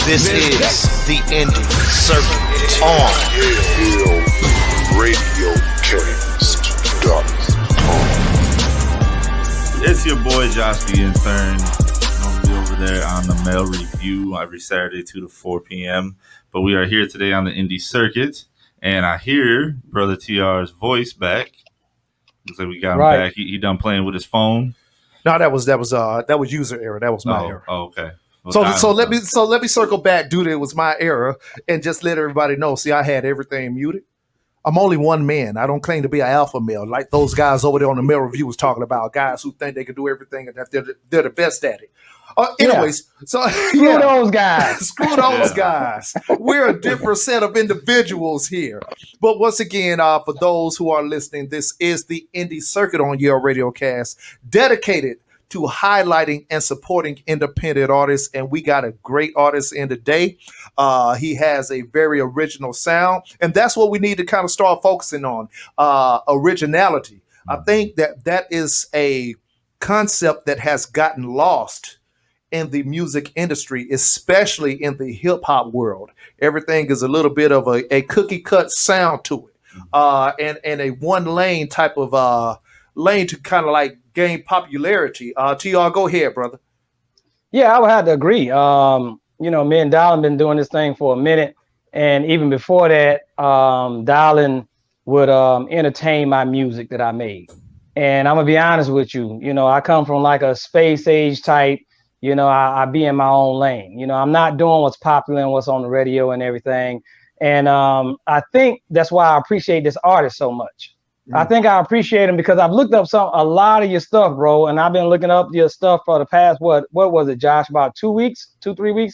This is the Indie Circuit on Yale Radiocast.com. It's your boy Josh the Intern. I'll be over there on the Mail Review every Saturday 2 to 4 p.m. But we are here today on the Indie Circuit, and I hear Brother TR's voice back. Looks like we got him back. He done playing with his phone. No, that was user error. That was my error. Oh, okay. Well, so let me circle back, dude. It was my error, and just let everybody know. See, I had everything muted. I'm only one man. I don't claim to be an alpha male like those guys over there on the Mail Review was talking about. Guys who think they can do everything and that they're the best at it. Anyways, so screw those guys. Screw those guys. We're a different set of individuals here. But once again, for those who are listening, this is the Indie Circuit on Yale Radiocast, dedicated to highlighting and supporting independent artists. And we got a great artist in today. He has a very original sound. And that's what we need to kind of start focusing on, originality. I think that is a concept that has gotten lost in the music industry, especially in the hip hop world. Everything is a little bit of a cookie cut sound to it, and a one lane type of lane to kind of like gain popularity. TR, go ahead, brother. Yeah, I would have to agree. Me and Dylan been doing this thing for a minute, and even before that, Dylan would entertain my music that I made. And I'm gonna be honest with you. I come from like a space age type. I be in my own lane. I'm not doing what's popular and what's on the radio and everything. And I think that's why I appreciate this artist so much. I think I appreciate him because I've looked up a lot of your stuff, bro. And I've been looking up your stuff for the past, what was it, Josh? About 3 weeks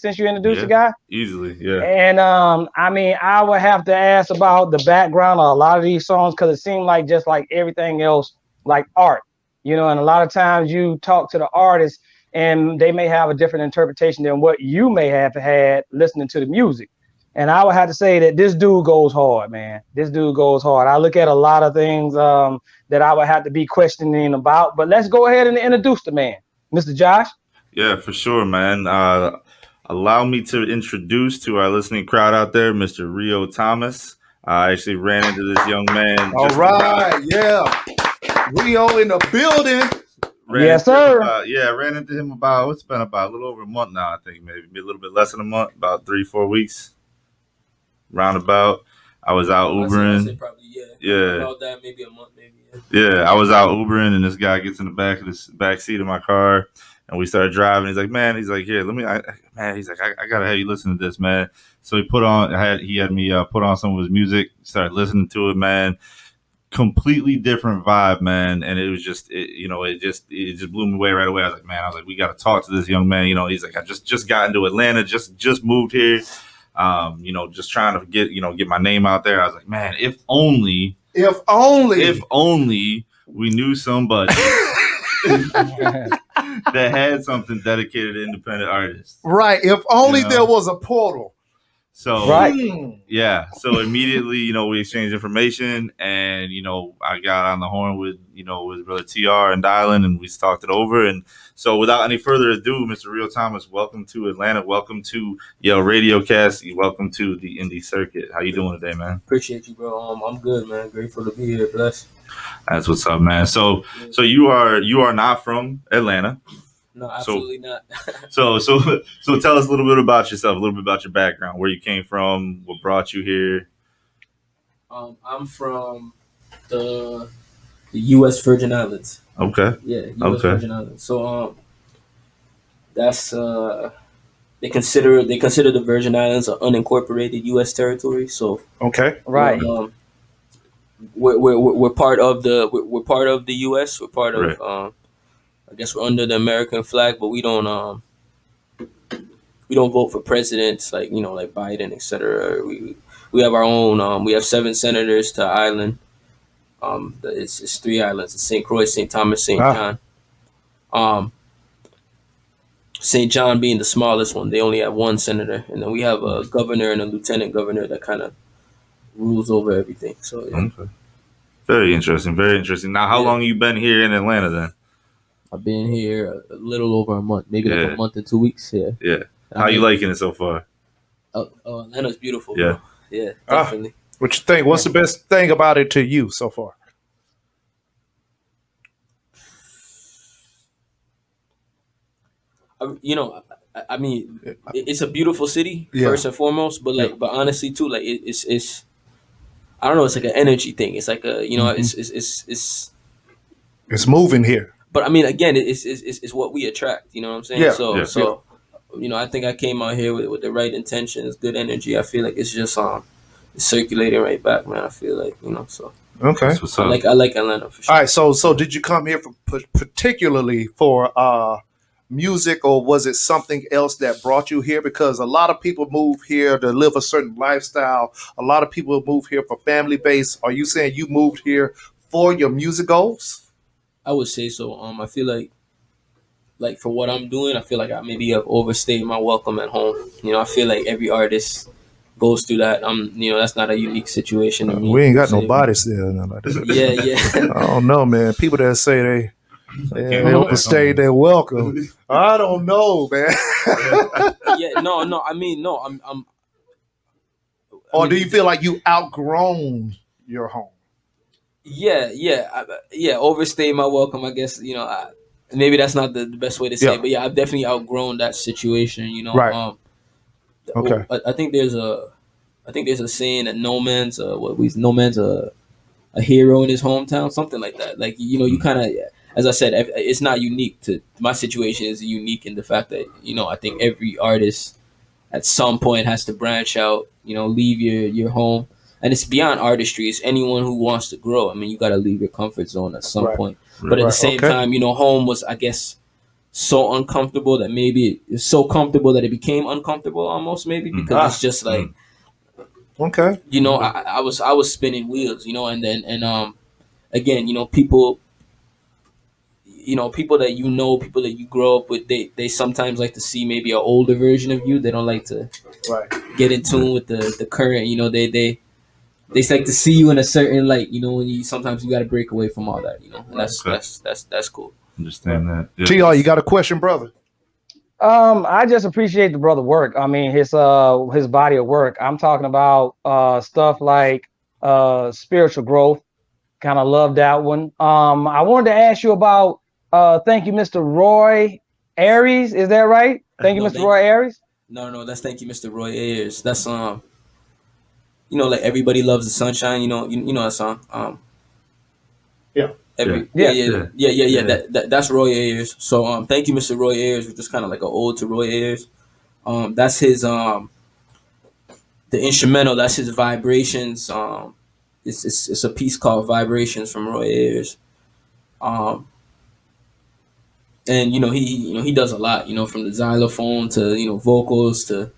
since you introduced the guy? Easily, yeah. And I would have to ask about the background of a lot of these songs because it seemed like just like everything else, like art, and a lot of times you talk to the artist and they may have a different interpretation than what you may have had listening to the music. And I would have to say that this dude goes hard, man. This dude goes hard. I look at a lot of things that I would have to be questioning about. But let's go ahead and introduce the man, Mr. Josh. Yeah, for sure, man. Allow me to introduce to our listening crowd out there, Mr. Rio Thomas. I actually ran into this young man. All right, yeah. Rio in the building. Yes, sir. Ran into him it's been about a little over a month now, I think, maybe a little bit less than a month, about 3-4 weeks. Roundabout. I was out Ubering. I'd say probably, yeah. About that, maybe a month, maybe. Yeah, I was out Ubering, and this guy gets in the back seat of my car, and we started driving. He's like, man, here, I gotta have you listen to this, man. So he had me put on some of his music, started listening to it, man. Completely different vibe, man, and it was it just blew me away right away. I was like, we got to talk to this young man. He's like, I just got into Atlanta, just moved here, just trying to get my name out there. I was like, man, if only we knew somebody that had something dedicated to independent artists, right? If only there was a portal. So yeah. So immediately, we exchanged information, and I got on the horn with Brother TR and Dylan, and we talked it over. And so, without any further ado, Mr. Rio Thomas, welcome to Atlanta. Welcome to Yale Radiocast. Welcome to the Indie Circuit. How you doing today, man? Appreciate you, bro. I'm good, man. Grateful to be here. Blessed. That's what's up, man. So you are not from Atlanta. No, absolutely not. So tell us a little bit about yourself, a little bit about your background, where you came from, what brought you here. I'm from the U.S. Virgin Islands. Okay. Yeah, U.S. Virgin Islands. So that's they consider the Virgin Islands an unincorporated U.S. territory. So okay, right. We're part of the U.S. We're part of. Right. I guess we're under the American flag, but we don't vote for presidents like Biden, etc. We have our own. We have 7 senators to island. It's 3 islands: it's St. Croix, St. Thomas, St. John. St. John being the smallest one. They only have 1 senator, and then we have a governor and a lieutenant governor that kind of rules over everything. So yeah. Okay. Very interesting. Very interesting. Now, how long have you been here in Atlanta then? I've been here a little over a month, maybe like a month or 2 weeks. Yeah. Yeah. How you liking it so far? Atlanta's beautiful, Yeah. bro. Yeah, Ah. definitely. What you think? What's the best thing about it to you so far? I mean, it's a beautiful city Yeah. first and foremost, but like, but honestly too, like it's I don't know, it's like an energy thing. It's like a it's It's moving here. but I mean, again, it's what we attract. You know what I'm saying? Yeah, So yeah. so I think I came out here with the right intentions, good energy. I feel like it's just it's circulating right back, man. I feel like so. Okay. That's what's I up. like Atlanta for sure. All right. So did you come here for particularly for music, or was it something else that brought you here? Because a lot of people move here to live a certain lifestyle. A lot of people move here for family base. Are you saying you moved here for your music goals? I would say so. I feel like for what I'm doing, I feel like I maybe have overstayed my welcome at home. I feel like every artist goes through that. That's not a unique situation to me. We ain't got no Say, bodies there. Nothing like that. Yeah. I don't know, man. People that say they Can't go back overstayed home. their welcome. I don't know, man. Yeah. No. I mean, no. I'm. Or do you feel like you outgrown your home? Yeah. Overstay my welcome. I guess maybe that's not the best way to say Yeah. it, but yeah, I've definitely outgrown that situation. Right. Okay. I think there's a saying that no man's a hero in his hometown, something like that. Like you kind of, as I said, it's not unique to my situation. Is unique in the fact that I think every artist at some point has to branch out. Leave your home, and it's beyond artistry. It's anyone who wants to grow. I mean, you got to leave your comfort zone at some Right. point. But at the same Okay. time, home was, I guess, so uncomfortable that maybe it's so comfortable that it became uncomfortable almost, maybe because it's just like. Okay. I was spinning wheels, and then again, people people that people that you grow up with, they sometimes like to see maybe an older version of you. They don't like to Right. get in tune with the current. They like to see you in a certain light. When sometimes you got to break away from all that. And that's cool. Understand that. Yeah. TR, you got a question, brother? I just appreciate the brother work. I mean, his body of work. I'm talking about stuff like spiritual growth. Kind of love that one. I wanted to ask you about thank you, Mr. Roy Ayers. Is that right? Thank you, No, Mr. Roy Ayers. No, that's Thank You, Mr. Roy Ayers. That's like Everybody Loves the Sunshine. You know that song. Yeah. Yeah. That's Roy Ayers. So Thank You, Mr. Roy Ayers, was just kind of like an ode to Roy Ayers. That's his the instrumental. That's his Vibrations. It's a piece called Vibrations from Roy Ayers. And he does a lot. From the xylophone to vocals to.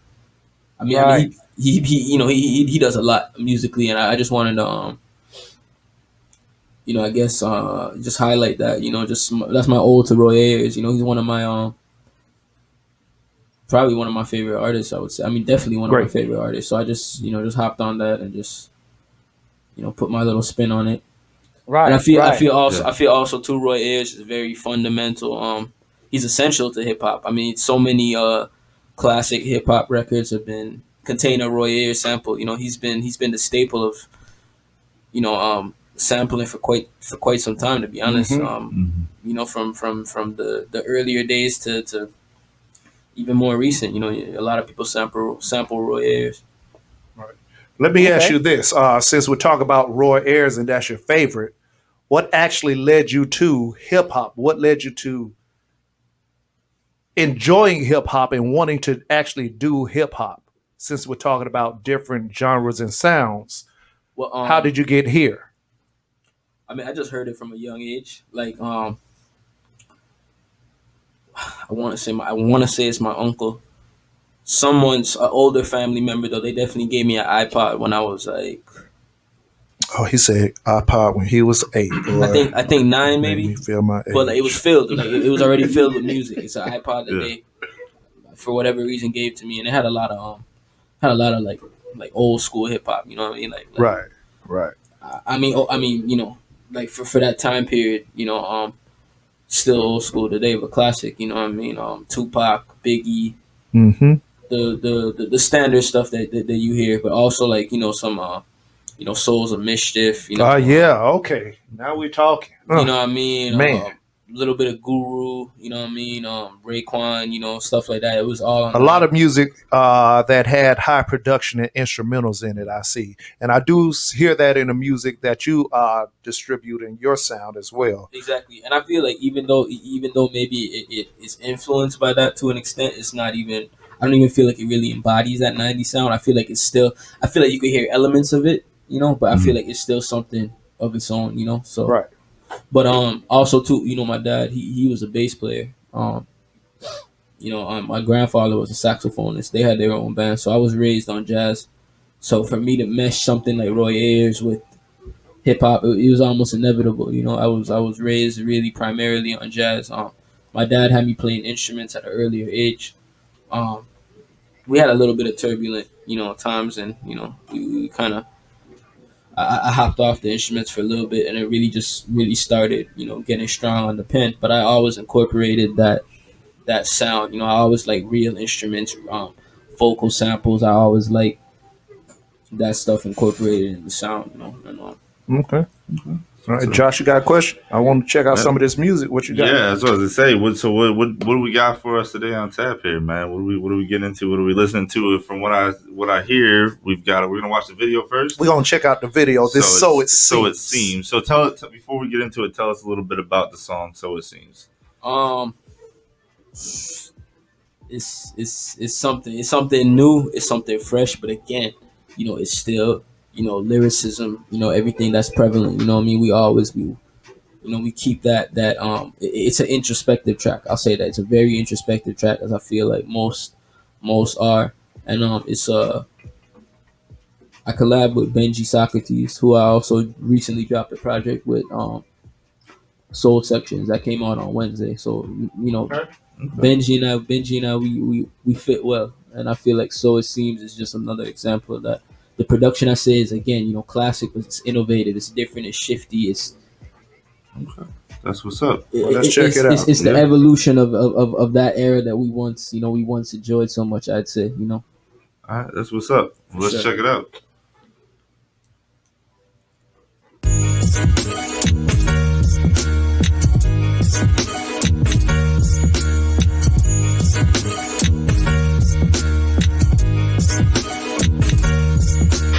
Right. He does a lot musically, and I just wanted to I guess just highlight that. That's my ode to Roy Ayers. He's one of my probably one of my favorite artists. I would say. I mean, definitely one of my Great. favorite artists. So I just just hopped on that and just put my little spin on it. Right. And I feel Yeah. also too, Roy Ayers is very fundamental. He's essential to hip hop. I mean, so many classic hip hop records have been contain a Roy Ayers sample. He's been the staple of sampling for quite some time, to be honest. From the earlier days to even more recent. A lot of people sample Roy Ayers. Let me ask Okay. you this: since we're talking about Roy Ayers and that's your favorite, what actually led you to hip hop? What led you to enjoying hip hop and wanting to actually do hip hop? Since we're talking about different genres and sounds, Well, how did you get here? I mean, I just heard it from a young age. Like, I want to say it's my uncle. Someone's an older family member though. They definitely gave me an iPod when I was like, Oh, he said iPod when he was 8. Boy. I think 9 Made me maybe. feel my age. But like, it was filled. Like it was already filled with music. It's an iPod that Yeah. they, for whatever reason, gave to me, and it had a lot of like old school hip hop. You know what I mean? Like right. I mean, like for that time period, still old school today, but classic. You know what I mean? Tupac, Biggie, Mm-hmm. the standard stuff that you hear, but also like some Souls of Mischief. Yeah, okay. Now we're talking. You know what I mean? Man. A little bit of Guru. You know what I mean? Raekwon. Stuff like that. It was all on A lot of music that had high production and instrumentals in it, I see. And I do hear that in the music that you distribute in your sound as well. Exactly. And I feel like even though maybe it is influenced by that to an extent, it's not even. I don't even feel like it really embodies that 90s sound. I feel like it's still. I feel like you can hear elements of it, but I feel like it's still something of its own, So Right. But also too, my dad he was a bass player. My grandfather was a saxophonist. They had their own band, so I was raised on jazz. So for me to mesh something like Roy Ayers with hip hop, it was almost inevitable. I was raised really primarily on jazz. My dad had me playing instruments at an earlier age. We had a little bit of turbulent, times, and we kind of. I hopped off the instruments for a little bit, and it really started, getting strong on the pen. But I always incorporated that sound. I always like real instruments, vocal samples. I always like that stuff incorporated in the sound. Okay. All right, Josh, you got a question? I want to check out some of this music. What you got? Yeah, that's what I was gonna say. What do we got for us today on tap here, man? What do we get into? What are we listening to? From what I hear, we're gonna watch the video first. We're gonna check out the video. So it seems. So tell before we get into it, tell us a little bit about the song. So it seems. It's something new. It's something fresh. But again, it's still lyricism. Everything that's prevalent. I mean, we always be. We keep that it's an introspective track. I'll say that it's a very introspective track, as I feel like most are. And I collab with Benji Socrates, who I also recently dropped a project with, Soul Sections that came out on Wednesday. So Benji and I we fit well, and I feel like So It Seems is just another example of that. The production, I say, is again classic, but it's innovative, it's different, it's shifty, it's. Okay. That's what's up. Well, let's check it out. It's the evolution of that era that we once enjoyed so much, I'd say, All right, that's what's up. Let's check it out.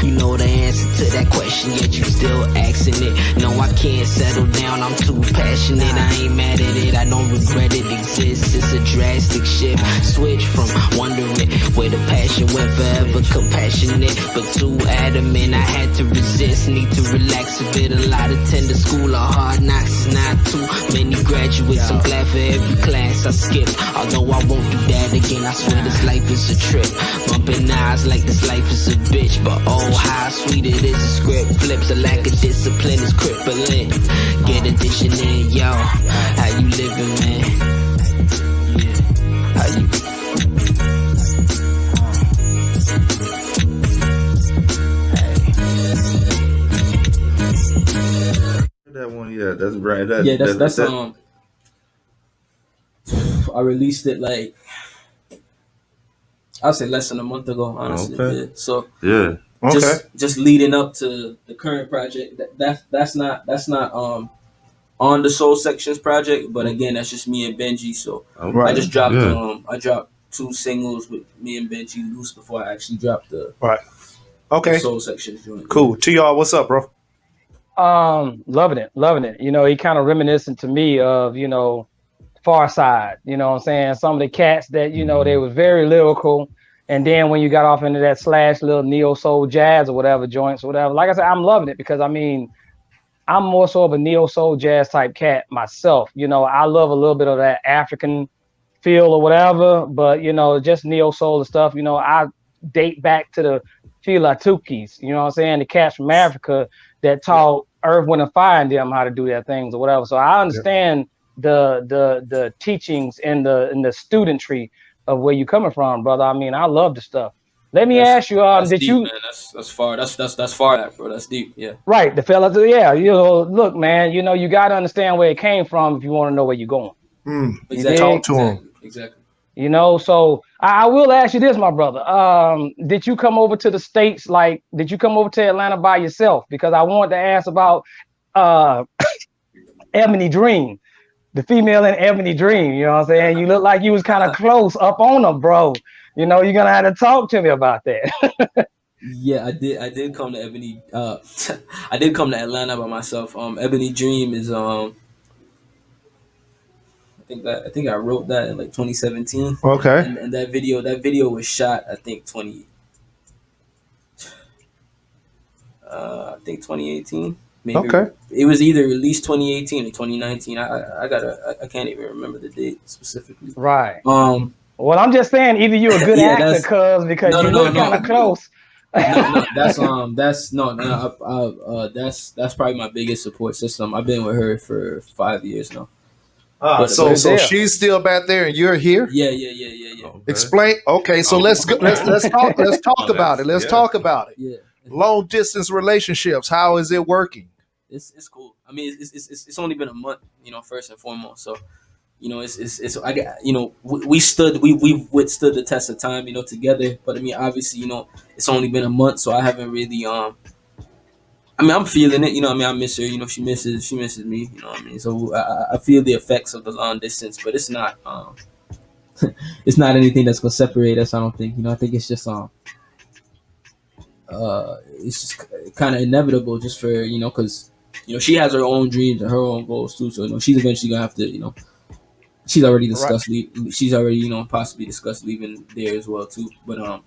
You know the answer to that question, yet you still asking it. No, I can't settle down, I'm too passionate. I ain't mad at it, I don't regret it exists. It's a drastic shift, switch from wondering where the passion went. Forever compassionate, but too adamant. I had to resist, need to relax a bit. A lot of tender school of hard knocks, not too many graduates. I'm glad for every class I skip, although I won't do that again. I swear this life is a trip, bumping eyes like this life is a bitch. But oh, how sweet it is, a script flips. A lack of discipline is crippling. Get addition in, yo. How you living, man? How you? That one, yeah, that's right. That's I released it like I'll say less than a month ago, honestly. Okay. Yeah. So Yeah. Okay. just leading up to the current project. That's not on the Soul Sections project, but again, that's just me and Benji. So Okay. I just dropped Yeah. I dropped 2 singles with me and Benji loose before I actually dropped the Okay. Soul Sections joint. Cool. TR, what's up, bro? Loving it. He kind of reminiscent to me of, Far Side, you know what I'm saying? Some of the cats that, they was very lyrical. And then when you got off into that slash little neo soul jazz or whatever joints or whatever, like I said, I'm loving it because I'm more so of a neo soul jazz type cat myself. I love a little bit of that African feel or whatever, but just neo soul and stuff. I date back to the Fela Tukis, you know what I'm saying? The cats from Africa that taught Earth, Wind, and Fire and them how to do their things or whatever. So I understand the teachings and the studentry of where you coming from, brother. I love the stuff. Let me ask you, did deep, you? Man. That's far. That's far, bro. That's deep. Yeah. Right, the fellas. Yeah, look, man. You got to understand where it came from if you want to know where you're going. Exactly. Talk to him. Exactly. You know, so I will ask you this, my brother. Did you come over to the States? Like, did you come over to Atlanta by yourself? Because I wanted to ask about uh, Ebony Dream, the female in Ebony Dream. You know what I'm saying? You look like you was kind of close up on them, bro. You know, you're gonna have to talk to me about that. Yeah, I did come to Ebony. I did come to Atlanta by myself. Ebony Dream is I think I wrote that in like 2017. Okay. And that video was shot I think 2018 maybe. Okay. It was either released 2018 or 2019. I can't even remember the date specifically. Right. Um Well, I'm just saying, either you're a good yeah, actor, that's cuz, because no you no look no kind of close. no that's probably my biggest support system. I've been with her for 5 years now. So Good deal. she's still back there and you're here. Yeah. Okay. Explain. Okay, so Oh. let's go, let's talk Oh, about it. Let's yeah. talk about it. Yeah. Long distance relationships. How is it working? It's cool. I mean, it's only been a month, first and foremost. So, it's I got, we withstood the test of time, together. But I mean, obviously, it's only been a month, so I haven't really I mean, I'm feeling it. I mean, I miss her. She misses me. You know what I mean? So I feel the effects of the long distance, but it's not it's not anything that's gonna separate us. I don't think. I think it's just it's just kind of inevitable, just for because she has her own dreams and her own goals too. So she's eventually gonna have to she's already discussed she's already possibly discussed leaving there as well too. But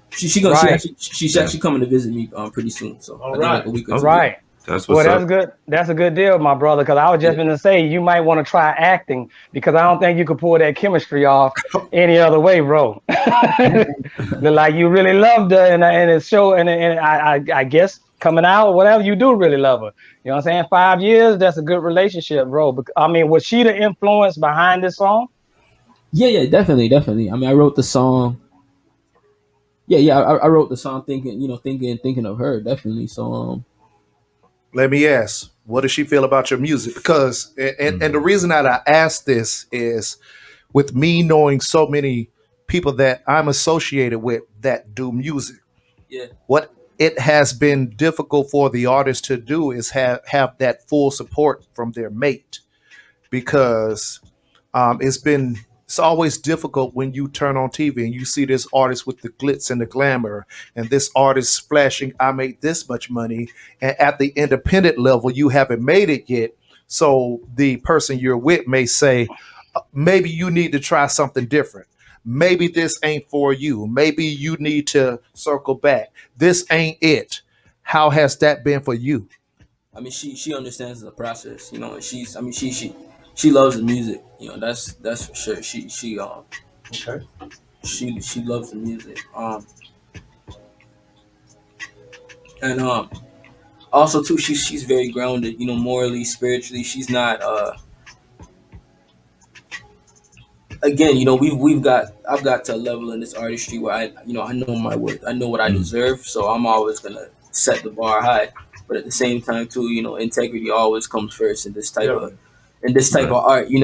she's actually coming to visit me pretty soon. So I think like a week or two. Right. That's Well, what's that's up. good. That's a good deal, my brother. Because I was just Yeah. going to say you might want to try acting, because I don't think you could pull that chemistry off any other way, bro. Look like you really loved her, and it's show, and I guess coming out, whatever you do, really love her. You know what I'm saying? 5 years, that's a good relationship, bro. I mean, was she the influence behind this song? Yeah, definitely. I mean, I wrote the song. Yeah. I wrote the song thinking of her, definitely. So Let me ask, what does she feel about your music? Because and the reason that I ask this is, with me knowing so many people that I'm associated with that do music, yeah. what it has been difficult for the artist to do is have that full support from their mate, because it's always difficult when you turn on TV and you see this artist with the glitz and the glamour, and this artist splashing, I made this much money, and at the independent level you haven't made it yet. So the person you're with may say, maybe you need to try something different. Maybe this ain't for you. Maybe you need to circle back. This ain't it. How has that been for you? I mean, she understands the process, and she loves the music, that's for sure. Okay. She loves the music. And also too, she's very grounded, morally, spiritually. She's not again, I've got to a level in this artistry where I know my worth. I know what I deserve, so I'm always gonna set the bar high. But at the same time too, integrity always comes first in this type of art. We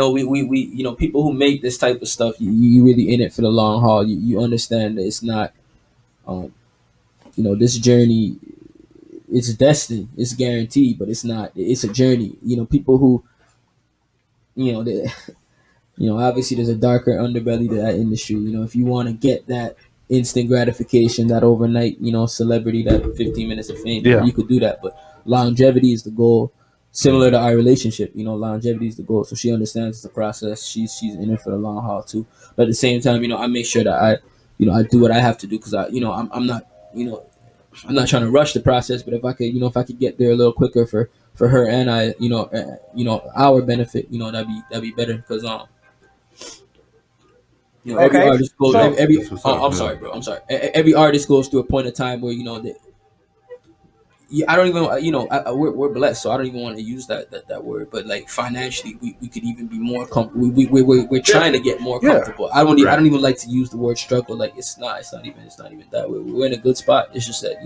people who make this type of stuff, you really in it for the long haul. You understand that it's not this journey, it's destined, it's guaranteed, but it's not. It's a journey. People who they, obviously there's a darker underbelly to that industry. If you want to get that instant gratification, that overnight, celebrity, that 15 minutes of fame, Yeah. you could do that. But longevity is the goal. Similar to our relationship, longevity is the goal. So she understands the process. She's in it for the long haul too. But at the same time, I make sure that I do what I have to do, because I'm not, I'm not trying to rush the process. But if I could get there a little quicker for her and I, our benefit, that'd be better, because every Okay. artist goes. So Every That's what's up, I'm yeah. sorry, bro. I'm sorry. Every artist goes through a point of time where I don't even, we're blessed, so I don't even want to use that word. But like financially, we could even be more comfortable. We're trying to get more comfortable. I don't even like to use the word struggle. Like it's not even that. We're in a good spot. It's just that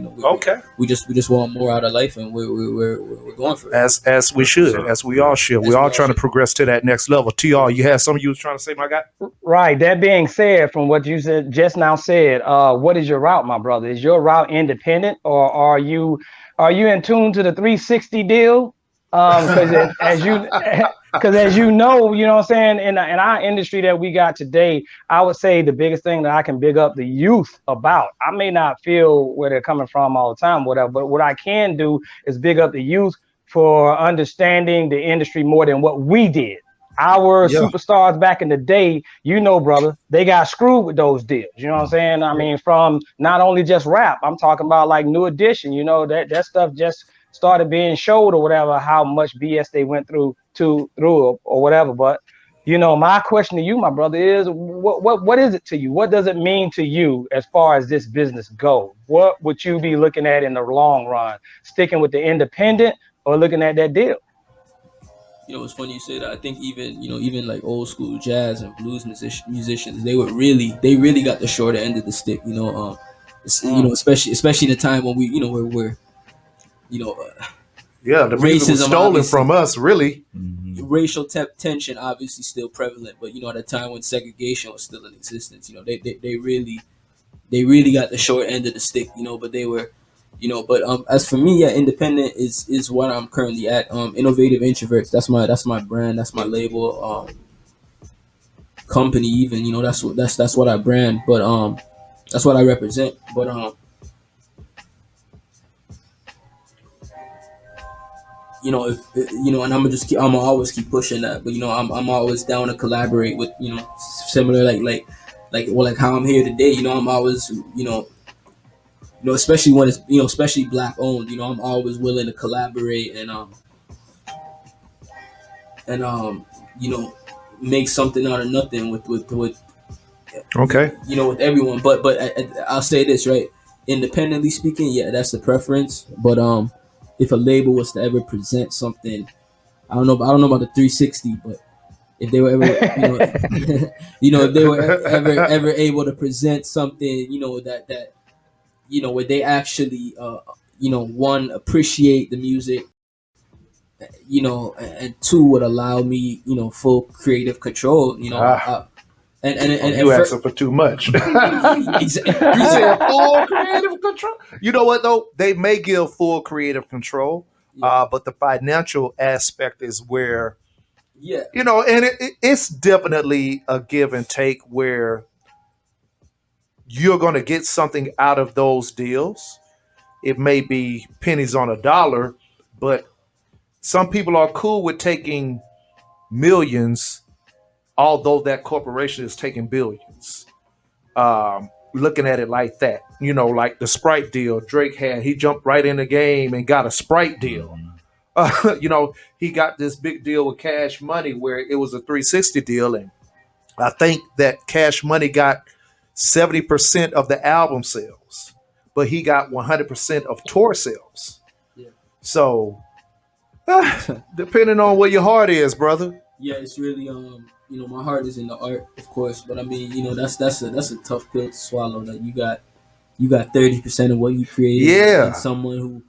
we just want more out of life, and we're going for it. As we should, as we all should. We're all trying to progress to that next level. TR, you had something you was trying to say, my guy? Right. That being said, from what you said just now said, what is your route, my brother? Is your route independent, or are you in tune to the 360 deal? Because as you know what I'm saying, in our industry that we got today, I would say the biggest thing that I can big up the youth about. I may not feel where they're coming from all the time, whatever, but what I can do is big up the youth for understanding the industry more than what we did. Our superstars back in the day, brother, they got screwed with those deals. You know what I'm saying? I mean, from not only just rap, I'm talking about like New Edition, that stuff just started being showed or whatever, how much BS they went through or whatever. But, my question to you, my brother, is what is it to you? What does it mean to you as far as this business goes? What would you be looking at in the long run? Sticking with the independent or looking at that deal? It's funny you say that. I think even like old school jazz and blues musicians, they really got the shorter end of the stick. Especially the time when we're the music was stolen from us, really. Racial tension obviously still prevalent, but at a time when segregation was still in existence, they really got the short end of the stick. But they were. But as for me, independent is what I'm currently at. Innovative Introverts. That's my brand. That's my label. Company even. That's what I brand. But that's what I represent. But and I'm always keep pushing that. But I'm always down to collaborate with similar like how I'm here today. I'm always especially when it's especially black owned. I'm always willing to collaborate and make something out of nothing with with everyone. But I'll say this, right? Independently speaking, that's the preference. But if a label was to ever present something, I don't know about the 360, but if they were ever if they were ever able to present something that where they actually one, appreciate the music, and two, would allow me full creative control, and you asking for too much. You said full creative control. You know what though? They may give full creative control, but the financial aspect is where and it's definitely a give and take where you're going to get something out of those deals. It may be pennies on a dollar, but some people are cool with taking millions, although that corporation is taking billions. Looking at it like that, like the Sprite deal Drake had, he jumped right in the game and got a Sprite deal. He got this big deal with Cash Money where it was a 360 deal, and I think that Cash Money got 70% of the album sales, but he got 100% of tour sales. Yeah. So, depending on where your heart is, brother. Yeah, it's really my heart is in the art, of course, but I mean, that's a tough pill to swallow. That you got 30% of what you created, and someone who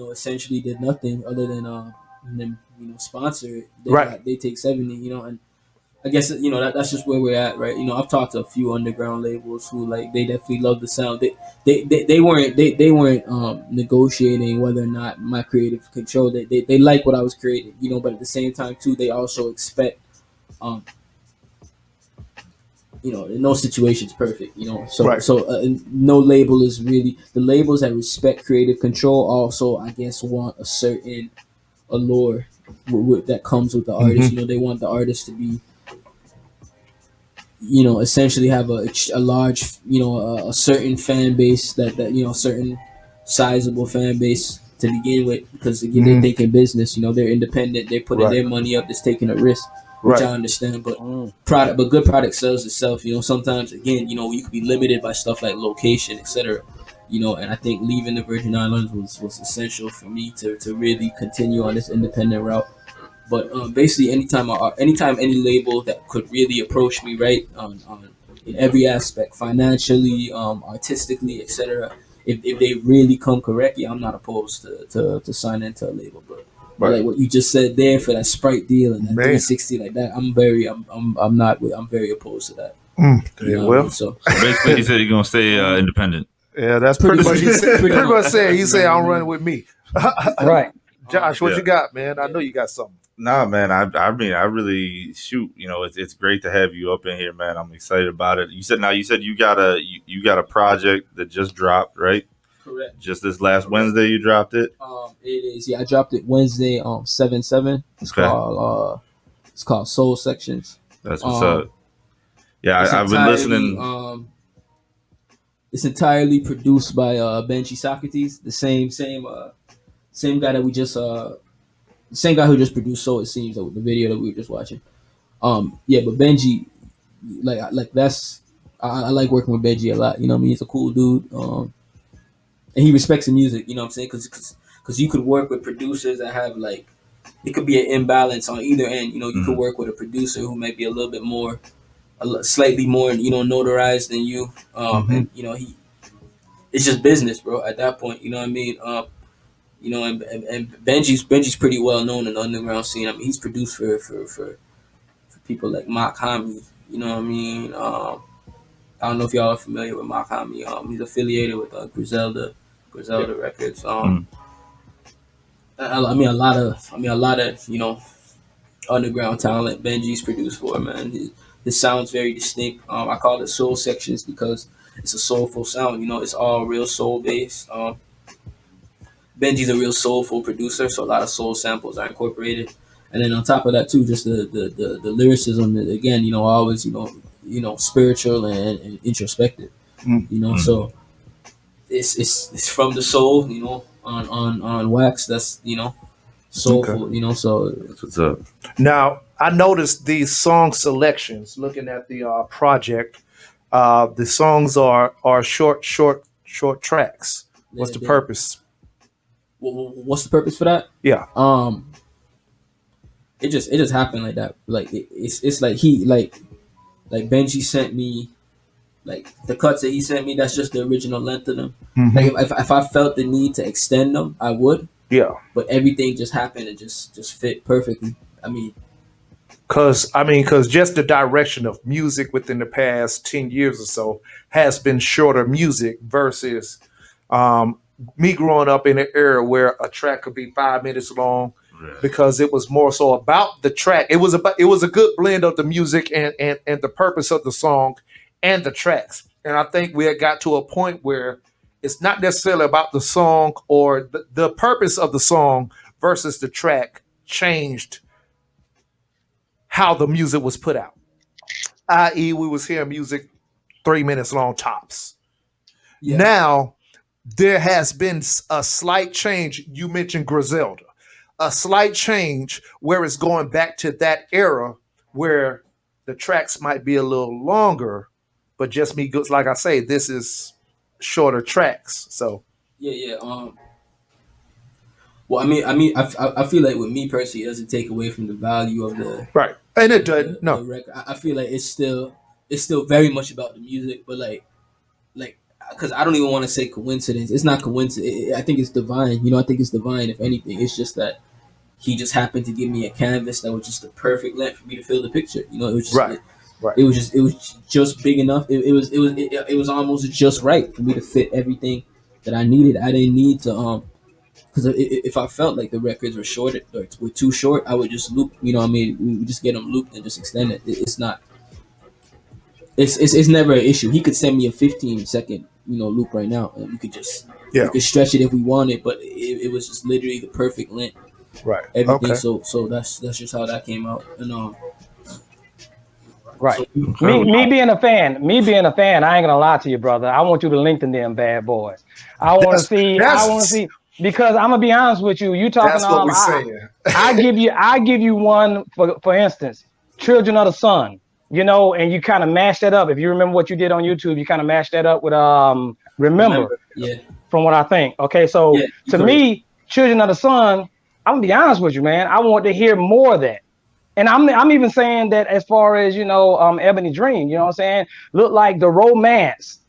essentially did nothing other than sponsor it. They take 70, and I guess that's just where we're at, right? I've talked to a few underground labels who they definitely love the sound. They weren't negotiating whether or not my creative control. They like what I was creating, but at the same time too, they also expect no situation's perfect, so no label is really, the labels that respect creative control also, I guess, want a certain allure that comes with the artist. They want the artist to be essentially have a large, a certain fan base that certain sizable fan base to begin with, because again, they're thinking business, they're independent, they're putting their money up, it's taking a risk, which I understand, but good product sells itself. Sometimes again, you could be limited by stuff like location, etc. And I think leaving the Virgin Islands was essential for me to really continue on this independent route. But basically, anytime any label that could really approach me, right, on in every aspect, financially, artistically, etc. If they really come correct, yeah, I'm not opposed to sign into a label, bro. But like what you just said there for that Sprite deal and that 360 like that, I'm very opposed to that. So basically, he said he's gonna stay independent. Yeah, that's pretty much he said. Pretty much said. He said, "I'm running with me." Right. Josh, what you got, man? I know you got something. Nah, man. I mean, I really shoot. It's great to have you up in here, man. I'm excited about it. You said you got a project that just dropped, right? Correct. Just this last Wednesday, you dropped it. It is. Yeah, I dropped it Wednesday. 7/7. It's called Soul Sections. That's what's up. Yeah, I've been listening. It's entirely produced by Benji Socrates, the same guy that we just the same guy who just produced Soul. It seems like the video that we were just watching. Yeah, but Benji, like that's I like working with Benji a lot. You know what I mean? He's a cool dude. And he respects the music. You know what I'm saying? Because you could work with producers that have like it could be an imbalance on either end. You could work with a producer who might be a little bit more, slightly more, notarized than you. And it's just business, bro. At that point, you know what I mean. And Benji's pretty well known in the underground scene. I mean, he's produced for people like Mark Hami. You know what I mean. I don't know if y'all are familiar with Mark Hami. He's affiliated with Griselda Records. I mean a lot of underground talent Benji's produced for, man. His sound's very distinct. I call it Soul Sections because it's a soulful sound. It's all real soul based. Benji's a real soulful producer, so a lot of soul samples are incorporated. And then on top of that too, just the lyricism again, always spiritual and introspective. So it's from the soul, on wax. That's soulful. Okay. So that's what's up. Now I noticed these song selections. Looking at the project, the songs are short tracks. What's the purpose? What's the purpose for that? Yeah. It just happened like that. Like it's like he like Benji sent me like the cuts that he sent me. That's just the original length of them. Mm-hmm. Like if I felt the need to extend them, I would. Yeah. But everything just happened and just fit perfectly. I mean, because just the direction of music within the past 10 years or so has been shorter music versus me growing up in an era where a track could be 5 minutes long, because it was more so about the track. It was a good blend of the music and the purpose of the song and the tracks. And I think we had got to a point where it's not necessarily about the song or the purpose of the song versus the track changed how the music was put out. I.e., we was hearing music 3 minutes long tops. Yeah. Now, there has been a slight change. You mentioned Griselda. A slight change where it's going back to that era where the tracks might be a little longer, but just me, like I say, this is shorter tracks. So yeah. Well, I mean, I feel like with me personally, it doesn't take away from the value of the right, and it doesn't. No, the record. I feel like it's still very much about the music, but like because I don't even want to say coincidence. It's not coincidence. I think it's divine. I think it's divine. If anything, it's just that he just happened to give me a canvas that was just the perfect length for me to fill the picture. It was just right. It was just big enough. It was almost just right for me to fit everything that I needed. I didn't need to because if I felt like the records were short or were too short, I would just loop. We just get them looped and just extend it. It's not. It's never an issue. He could send me a 15-second loop right now, and we could just we could stretch it if we wanted. But it was just literally the perfect length. Right. Everything. Okay. So that's just how that came out. And right. Me being a fan, I ain't gonna lie to you, brother. I want you to link to them bad boys. I want to see because I'm gonna be honest with you. You talking that's what we're saying. I give you one for instance, Children of the Sun. And you kind of mash that up. If you remember what you did on YouTube, you kind of mashed that up with Remember. Yeah. From what I think. Okay, so Yeah, to correct. me, Children of the Sun, I'm gonna be honest with you, man. I want to hear more of that. And I'm even saying that as far as, Ebony Dream, you know what I'm saying? Look like the romance.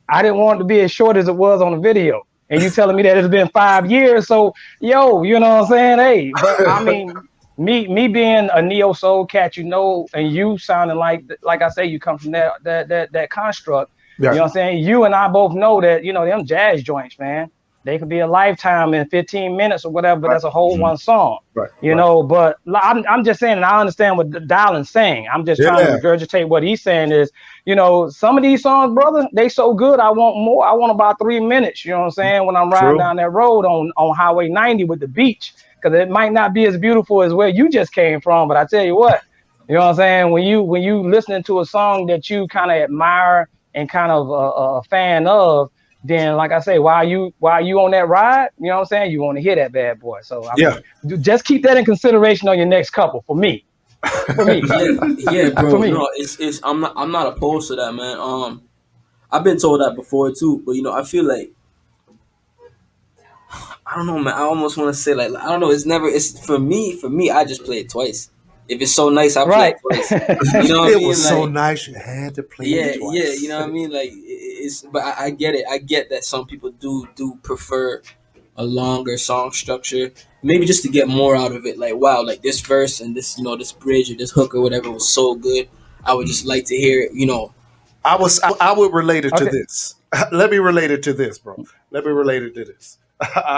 I didn't want it to be as short as it was on the video. And you telling me that it's been 5 years. So, yo, you know what I'm saying? Hey, but I mean, me being a neo soul cat, and you sounding like I say, you come from that construct. Yeah. You know what I'm saying? You and I both know that, them jazz joints, man, they could be a lifetime in 15 minutes or whatever, but that's a whole one song. Right. But I'm just saying, and I understand what Dylan's saying. I'm just trying to regurgitate what he's saying is, some of these songs, brother, they so good. I want more. I want about 3 minutes. You know what I'm saying? When I'm riding down that road on Highway 90 with the beach, because it might not be as beautiful as where you just came from. But I tell you what, you know what I'm saying? When you listening to a song that you kind of admire and kind of a fan of, then like I say, while you on that ride, you know what I'm saying? You want to hear that bad boy. So just keep that in consideration on your next couple for me. For me. Yeah, bro. No, it's I'm not opposed to that, man. I've been told that before too, but I feel like I don't know, man. I almost want to say like I don't know. It's for me. I just play it twice. If it's so nice, I play it twice. You know what I mean? It was so nice you had to play it twice. Yeah. You know what I mean? Like but I get it. I get that some people do prefer a longer song structure, maybe just to get more out of it. Like wow, like this verse and this this bridge or this hook or whatever was so good. I would just like to hear it. I would relate it to this. Let me relate it to this, bro. Let me relate it to this.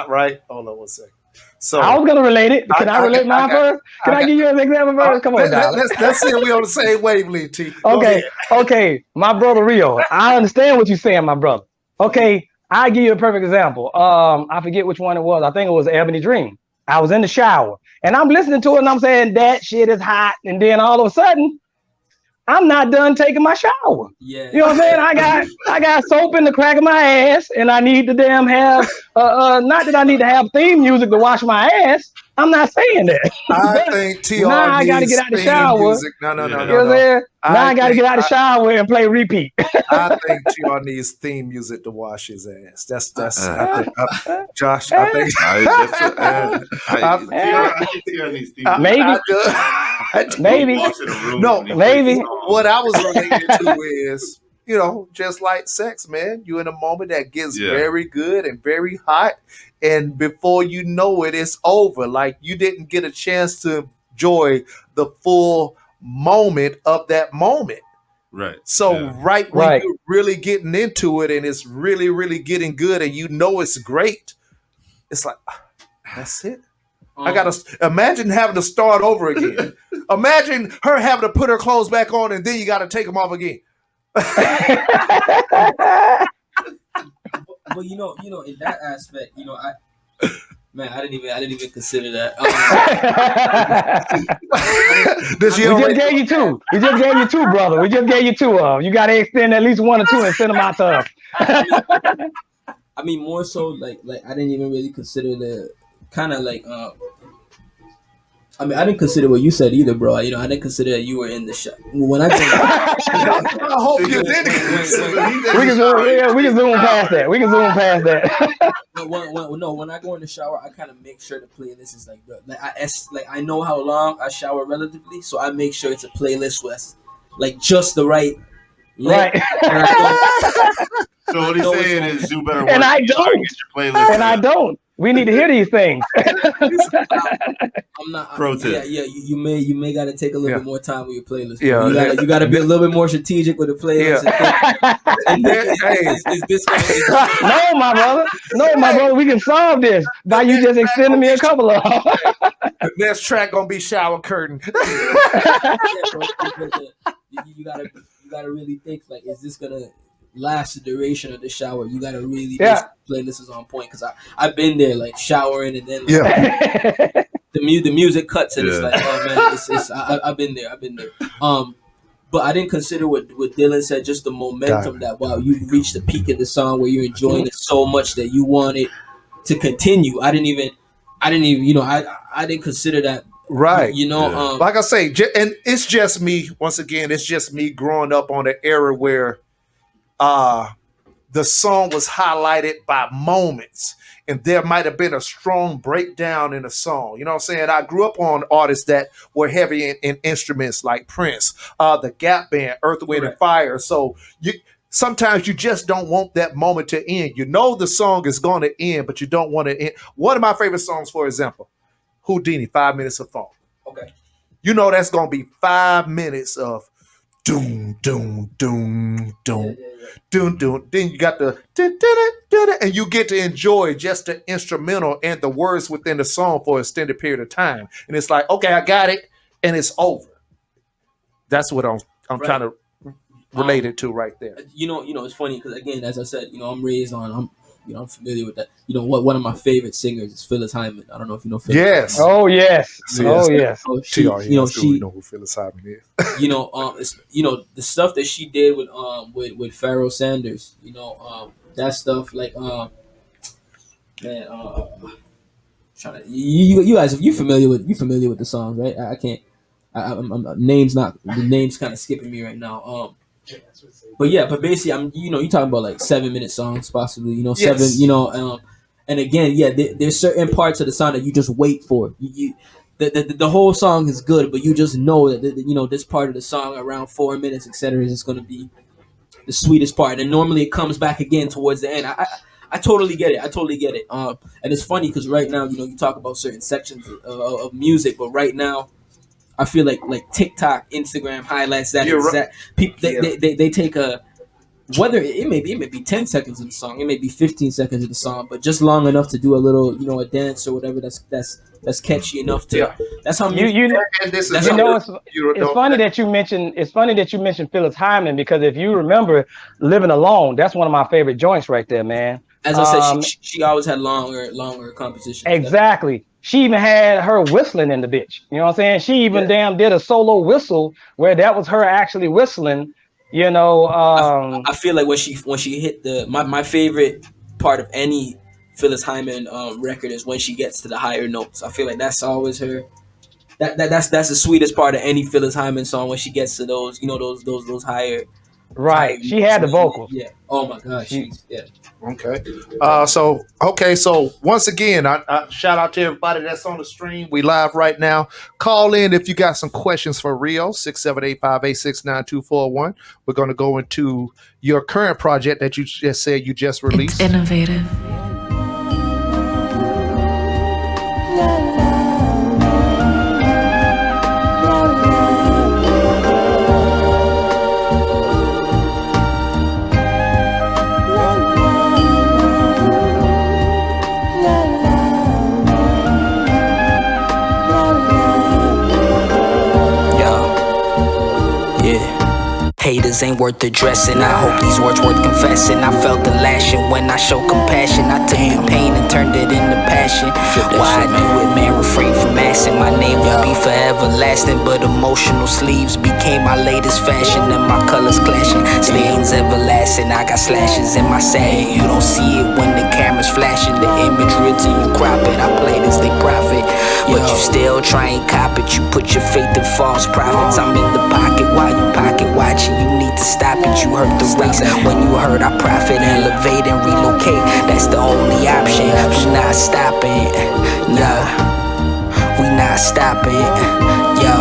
Right? Hold on one second. So I was gonna relate it. Can I relate mine first? Can I give you an example first? Come on, let's see if we on the same wavelength, T. Okay. My brother Rio. I understand what you're saying, my brother. Okay, I'll give you a perfect example. I forget which one it was. I think it was Ebony Dream. I was in the shower and I'm listening to it and I'm saying that shit is hot, and then all of a sudden I'm not done taking my shower. Yeah. You know what I'm saying? I got soap in the crack of my ass, and I need to damn have not that I need to have theme music to wash my ass. I'm not saying that. I think TR now I gotta get out the shower. Music. No. You know what I'm saying? Now I gotta get out the shower and play repeat. I think TR needs theme music to wash his ass. That's Josh. I think TR needs theme music. Maybe. No, maybe. What I was related to is, just like sex, man. You in a moment that gets very good and very hot, and before you know it, it's over. Like you didn't get a chance to enjoy the full moment of that moment. Right. So when you're really getting into it and it's really, really getting good and it's great, it's like, that's it. I gotta imagine having to start over again. Imagine her having to put her clothes back on and then you gotta take them off again. But in that aspect, I didn't even consider that. We just gave you two. We just gave you two, brother. We just gave you two of them. You gotta extend at least one or two and send them out to us. I mean, more so like I didn't even really consider the kind of like I didn't consider what you said either, bro. I didn't consider that you were in the shot. When I hope you did. We can zoom past that. We can zoom past that. When I go in the shower, I kind of make sure the playlist is I know how long I shower relatively, so I make sure it's a playlist with like just the right. Right. So what he's saying is you better work. And I don't. I don't. We need to hear these things. I'm not. Pro tip. Yeah. You may got to take a little bit more time with your playlist. Yeah. You got to be a little bit more strategic with the playlist. Is this No, my brother. We can solve this by you just extending me a couple of them. The next track gonna be Shower Curtain. You gotta really think like, is this gonna last the duration of the shower? You gotta really playlist is on point, because I've been there like showering and then the music cuts and it's like, oh man, I've been there. But I didn't consider what Dylan said, just the momentum that while you reached the peak of the song where you're enjoying it so much that you want it to continue. I didn't even I didn't consider that. Right. Like I say, and it's just me, once again, it's just me growing up on an era where the song was highlighted by moments. And there might have been a strong breakdown in the song. You know what I'm saying? I grew up on artists that were heavy in instruments like Prince, the Gap Band, Earth, Wind, and Fire. So sometimes you just don't want that moment to end. You know the song is going to end, but you don't want to end. One of my favorite songs, for example, Houdini, 5 Minutes of Funk. Okay. You know that's going to be 5 minutes of doom, doom, doom, doom, doom, doom. Then you got the and you get to enjoy just the instrumental and the words within the song for an extended period of time. And it's like, okay, I got it, and it's over. That's what I'm trying to relate it to right there. It's funny because again, as I said, I'm familiar with that. One of my favorite singers is Phyllis Hyman. I don't know if you know Phyllis. Yes. Hyman. Oh yes. Oh yes. So she know who Phyllis Hyman is. The stuff that she did with Pharoah Sanders. That stuff like trying to you guys, if you familiar with the song, right? I can't. The names kind of skipping me right now. But basically, you talking about like 7-minute songs, possibly. Yes. And again, there's certain parts of the song that you just wait for. The whole song is good, but you just know that this part of the song around 4 minutes, etc., is just going to be the sweetest part. And normally it comes back again towards the end. I totally get it. And it's funny because right now, you talk about certain sections of music, but right now, I feel like TikTok, Instagram highlights that exact. People they take whether it may be 10 seconds of the song, it may be 15 seconds of the song, but just long enough to do a little a dance or whatever that's catchy enough to. Yeah. That's how it's funny that you mentioned Phyllis Hyman, because if you remember Living Alone, that's one of my favorite joints right there, man. As I said, she always had longer compositions. Exactly. She even had her whistling in the bitch. You know what I'm saying? She even did a solo whistle where that was her actually whistling. I feel like when she hit my favorite part of any Phyllis Hyman record is when she gets to the higher notes. I feel like that's always her. That's the sweetest part of any Phyllis Hyman song, when she gets to those those higher. Right. She had the vocals. Yeah. Oh my gosh. Okay. So once again, I shout out to everybody that's on the stream. We live right now. Call in if you got some questions for Rio, 678-586-9241. We're going to go into your current project that you just said you just released. It's innovative. Haters ain't worth addressing. I hope these words worth confessing. I felt the lashing when I show compassion. I took the pain and turned it into passion. Why I do it, man, refrain from asking. My name will be forever lasting, but emotional sleeves became my latest fashion, and my colors clashing. Stains everlasting. I got slashes in my satin. You don't see it when the camera's flashing. The image real till you crop it. I play this, they profit, but you still try and cop it. You put your faith in false prophets. I'm in the pocket while you pocket watching. You need to stop it, you hurt the race. When you hurt, I profit, elevate and relocate. That's the only option. We not stopping, nah. We not stopping, yo.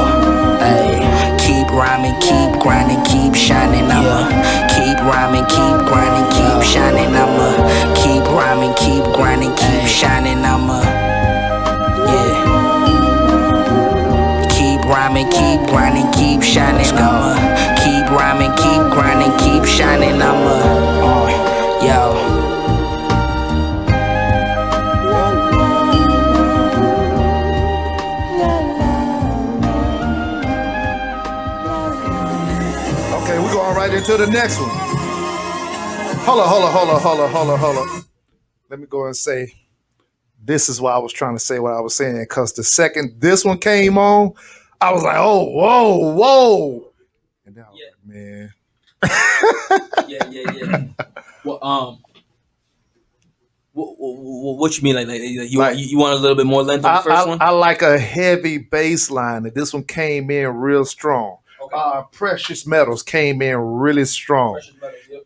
Ay. Keep rhyming, keep grinding, keep shining. I'ma keep rhyming, keep grinding, keep shining. I'ma keep rhyming, keep grinding, keep shining. I'ma keep rhyming, keep grinding, keep shining. I'ma keep rhyming, keep grinding, keep shining. I'ma Okay, we're going right into the next one. Hold on. Let me go and say, this is why I was trying to say what I was saying, because the second this one came on, I was like, oh, whoa. And then I was like, man. Yeah. Well, what you mean? Like you want a little bit more length on the first one? I like a heavy bass line, and this one came in real strong. Precious Metals came in really strong.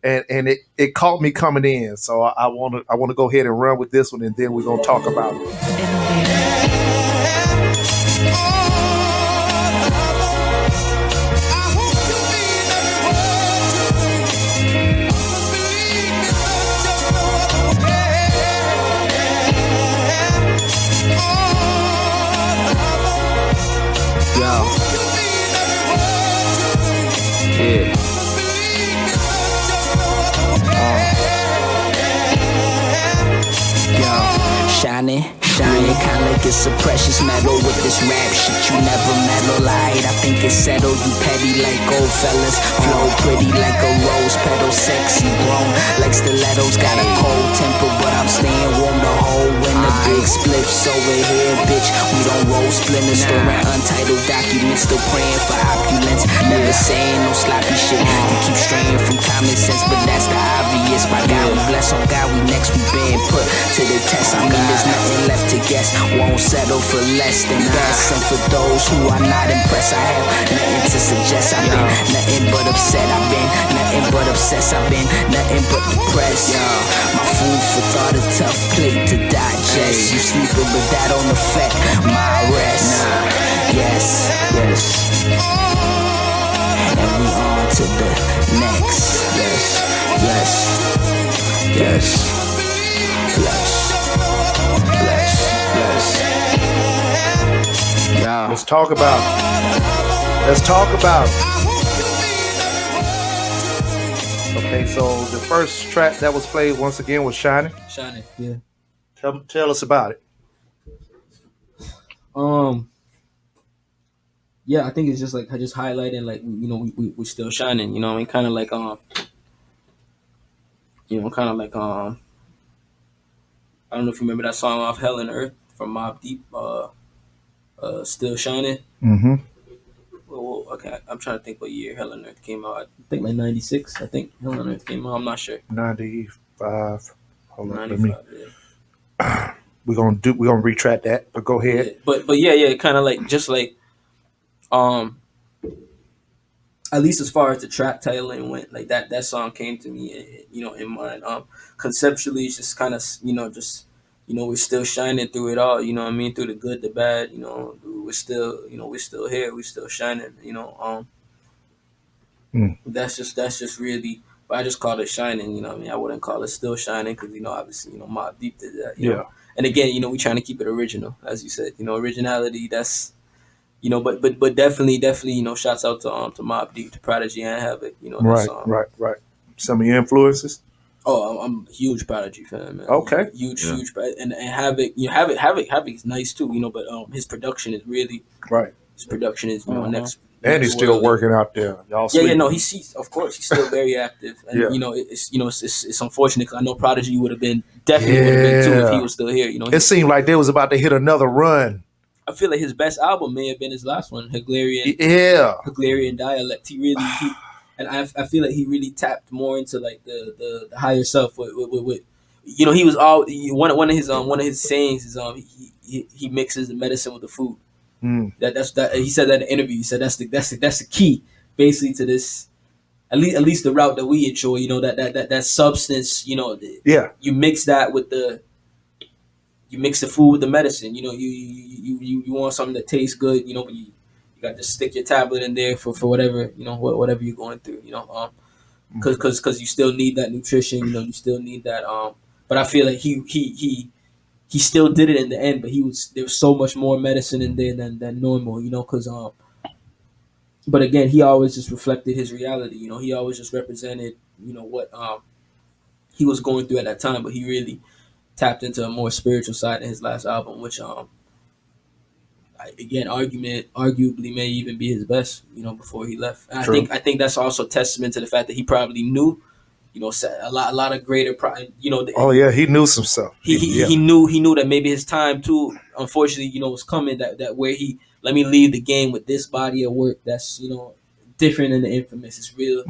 And it caught me coming in. So I wanna go ahead and run with this one, and then we're gonna talk about it. Shining, kinda like it's a precious metal with this rap shit. You never mellow light. I think it's settled. You petty like old fellas. Flow pretty like a rose petal. Sexy grown like stilettos. Got a cold temper, but I'm staying warm the whole winter. Big spliffs over here, bitch. We don't roll splinters. Storing untitled documents. Still praying for opulence. Never saying no sloppy shit. You keep straying from common sense, but that's the obvious. By God, we bless on God. We next. We been put to the test. I mean, there's nothing left to guess. Won't settle for less than best. And for those who are not impressed, I have nothing to suggest. I've been nothing but upset. I've been nothing but obsessed. I've been nothing but depressed. My food for thought, a tough plate to digest. You sleeping, but that don't affect my rest. Yes. And we on to the next. Yes. Bless. Yeah. Let's talk about it. Okay, so the first track that was played once again was Shining. Yeah. Tell us about it. Yeah, I think it's just like just highlighting, like, you know, we're still shining. You know what I mean? Kind of like I don't know if you remember that song off Hell and Earth from Mobb Deep, Still Shining. Mm-hmm. Well, okay, I'm trying to think what year Hell and Earth came out. I think like 96. I think Hell and Earth came out. I'm not sure. 95. Hold on, 95, yeah. We're gonna retract that, but go ahead. Yeah. But yeah, kind of like just like at least as far as the track titling went, like that song came to me, you know, in mind. Conceptually, it's just kind of, you know, just, you know, we're still shining through it all. You know what I mean? Through the good, the bad. You know, we're still here. We're still shining. You know, that's just really. But I just call it shining. You know what I mean? I wouldn't call it still shining because, you know, obviously, you know, Mobb Deep did that. You know? And again, you know, we trying to keep it original, as you said. You know, originality. That's, you know, but definitely, you know, shouts out to Mobb Deep, to Prodigy, and Havoc. You know, right. Some of your influences. Oh, I'm a huge Prodigy fan, man. Okay, huge, and Havoc. You know, Havoc is nice too. You know, but his production is really right. His production is, you know, next. And he's still working out there. Y'all yeah. No, he's of course he's still very active. And you know, it's unfortunate because I know Prodigy would have been too if he was still here. You know, it seemed like they was about to hit another run. I feel like his best album may have been his last one, Hegelian Dialect. And I feel like he really tapped more into like the higher self with you know, he was all one of his sayings is he mixes the medicine with the food. That's he said that in the interview. He said that's the key basically to this, at least the route that we enjoy. You know, that substance. You know, you mix that with you mix the food with the medicine. You know, you want something that tastes good. You know, but you got to stick your tablet in there for whatever, you know, whatever you're going through. You know, because you still need that nutrition. You know, you still need that. But I feel like he still did it in the end. But there was so much more medicine in there than normal. You know, because but again, he always just reflected his reality. You know, he always just represented, you know, what he was going through at that time. But he really tapped into a more spiritual side in his last album, which again, arguably may even be his best, you know, before he left. And I think that's also testament to the fact that he probably knew, you know, a lot of greater, you know. He knew some stuff. He knew that maybe his time too, unfortunately, you know, was coming. That where let me leave the game with this body of work that's, you know, different than the Infamous. It's real.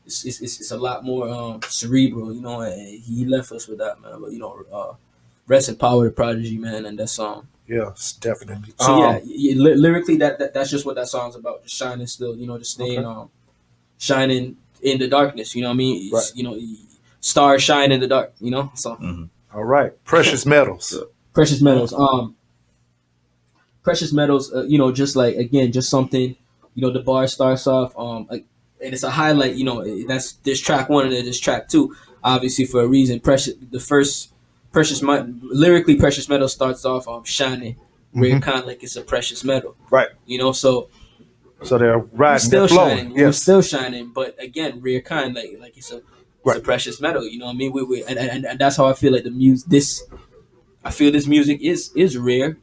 It's a lot more cerebral, you know. And he left us with that, man. But you know, rest in power to Prodigy, man, and that song. Yes, definitely. So lyrically, that's just what that song's about. Just shining still, just staying shining in the darkness. You know what I mean? Right. Stars shine in the dark. So All right. Precious metals. precious metals. Precious metals. Just like again, just something. The bar starts off. And it's a highlight. That's this track one and then this track two. Obviously for a reason. Lyrically, precious metal starts off shining. Rare kind like it's a precious metal. Right. So they're riding, still they're flowing. shining. Yes. We're still shining, but again, rare kind like it's a precious metal. You know what I mean? We and that's how I feel like the music. I feel this music is rare,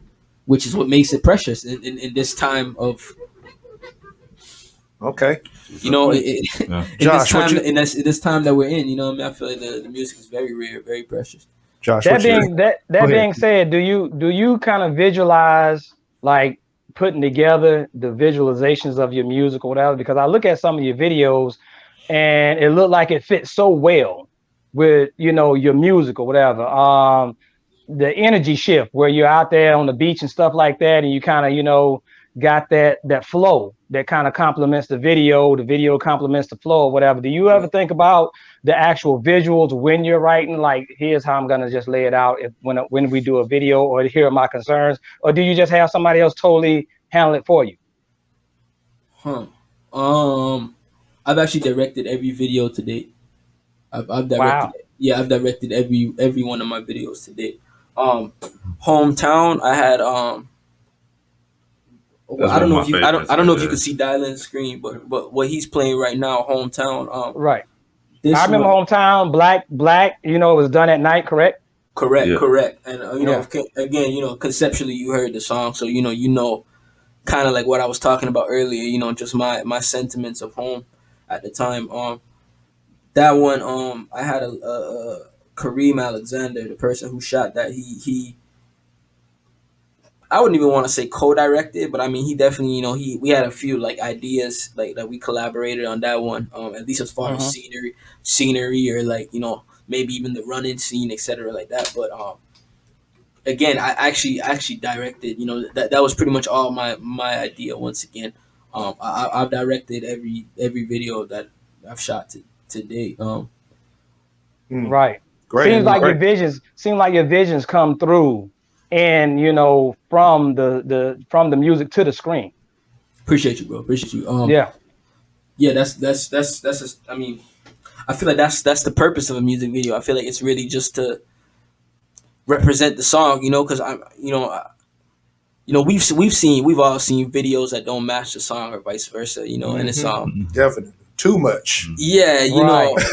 which is what makes it precious in this time of. Okay. Josh, in this time that we're in, I feel like the music is very rare, very precious. Josh, that being said, do you kind of visualize like putting together the visualizations of your music or whatever? Because I look at some of your videos and it looked like it fits so well with your music or whatever. The energy shift where you're out there on the beach and stuff like that, and you kind of got that flow that kind of complements the video complements the flow or whatever. Do you ever think about the actual visuals when you're writing, like here's how I'm gonna just lay it out when we do a video, or here are my concerns, or do you just have somebody else totally handle it for you? I've actually directed every video to date. I've directed. Wow. Yeah, I've directed every one of my videos to date. Hometown, I had I don't know if you can see Dylan's screen, but what he's playing right now, Hometown. Right. I remember Hometown, Black. It was done at night, correct? Correct. And again, conceptually, you heard the song, so kind of like what I was talking about earlier. Just my sentiments of home at the time. That one, I had a Kareem Alexander, the person who shot that. He I wouldn't even want to say co-directed, but I mean, he definitely, we had a few like ideas like that we collaborated on that one. At least as far as scenery, or like maybe even the running scene, etc. like that. But again, I actually directed. That was pretty much all my idea. Once again, I've directed every video that I've shot to date. Right. Great. Seems like your visions come through. And from the music to the screen. Appreciate you, bro. Appreciate you. Yeah. That's. I mean, I feel like that's the purpose of a music video. I feel like it's really just to represent the song, because we've all seen videos that don't match the song or vice versa, and it's definitely too much. Yeah,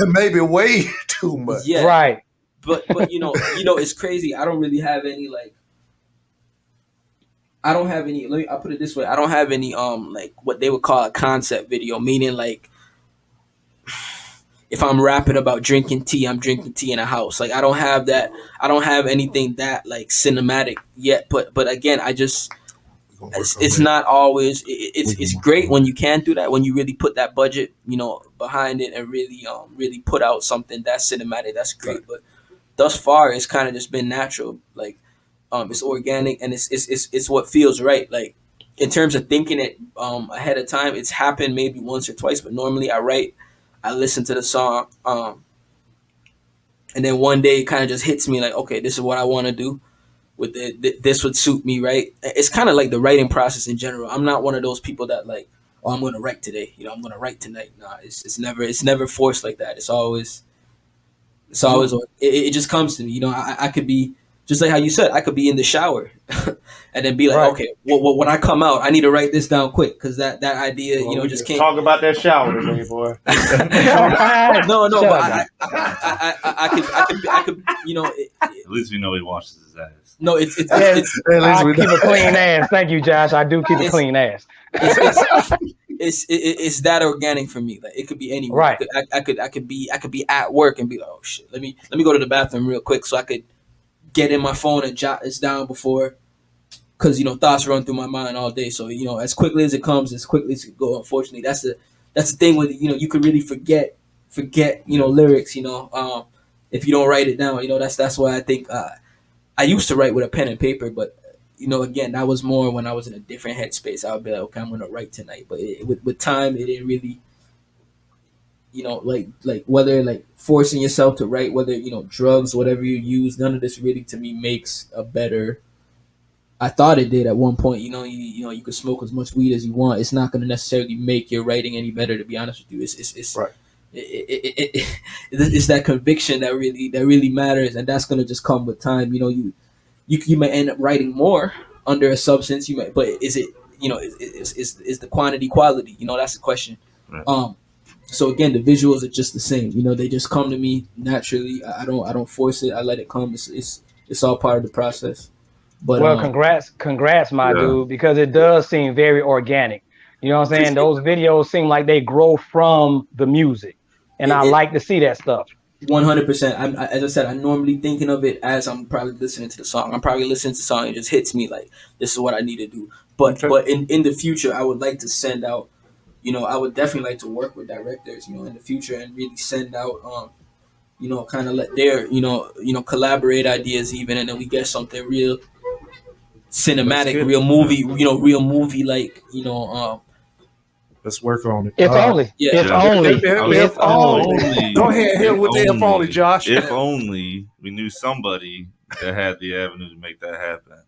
maybe way too much. Yeah, right. But it's crazy. I don't really have any like. I'll put it this way. I don't have any like what they would call a concept video, meaning like if I'm rapping about drinking tea, I'm drinking tea in a house. Like I don't have that. I don't have anything that like cinematic yet. But again, it's not always. It's great when you can do that, when you really put that budget, behind it, and really put out something that's cinematic. That's great. But thus far, it's kind of just been natural. Like. It's organic and it's what feels right. Like in terms of thinking it ahead of time, it's happened maybe once or twice, but normally I write, I listen to the song, and then one day it kind of just hits me like, okay, this is what I want to do with it. This would suit me, right? It's kind of like the writing process in general. I'm not one of those people that like, oh, I'm going to write today. I'm going to write tonight. Nah, it's never forced like that. It's always it just comes to me. I could be. Just like how you said, I could be in the shower and then be like, okay, well, when I come out, I need to write this down quick because that idea, just can't. Talk about that shower today, boy. No, but I could, At least we know he washes his ass. No, it's I keep a clean ass. Thank you, Josh. I do keep a clean ass. It's that organic for me. Like it could be anywhere. Right. I could be at work and be like, oh shit, let me go to the bathroom real quick so I could get in my phone and jot this down before, because thoughts run through my mind all day. So as quickly as it comes, as quickly as it go. Unfortunately, that's the thing with you could really forget lyrics. If you don't write it down, that's why I think I used to write with a pen and paper, but again, that was more when I was in a different headspace. I would be like, okay, I'm gonna write tonight. But with time, it didn't really, like whether like forcing yourself to write, whether drugs, whatever you use, none of this really to me makes a better. I thought it did at one point. You could smoke as much weed as you want. It's not going to necessarily make your writing any better. To be honest with you, it's Right. It's that conviction that really matters, and that's going to just come with time. You might end up writing more under a substance. You might, but is it is the quantity quality? That's the question. Right. So again, the visuals are just the same. They just come to me naturally. I don't force it. I let it come. It's all part of the process. But Well, congrats, my Yeah. dude, because it does seem very organic. You know what I'm saying? Appreciate Those videos seem like they grow from the music, and I like to see that stuff. 100%. As I said, I'm normally thinking of it as I'm probably listening to the song. I'm probably listening to the song and it just hits me like this is what I need to do. But Okay. but in the future, I would like to send out. I would definitely like to work with directors. In the future and really send out. Kind of let their collaborate ideas even, and then we get something real cinematic, good. real movie, real movie like Let's work on it. If only, Yeah. if Yeah. only, If if only. only. Go ahead here If with the if only, Josh. If only we knew somebody that had the avenue to make that happen.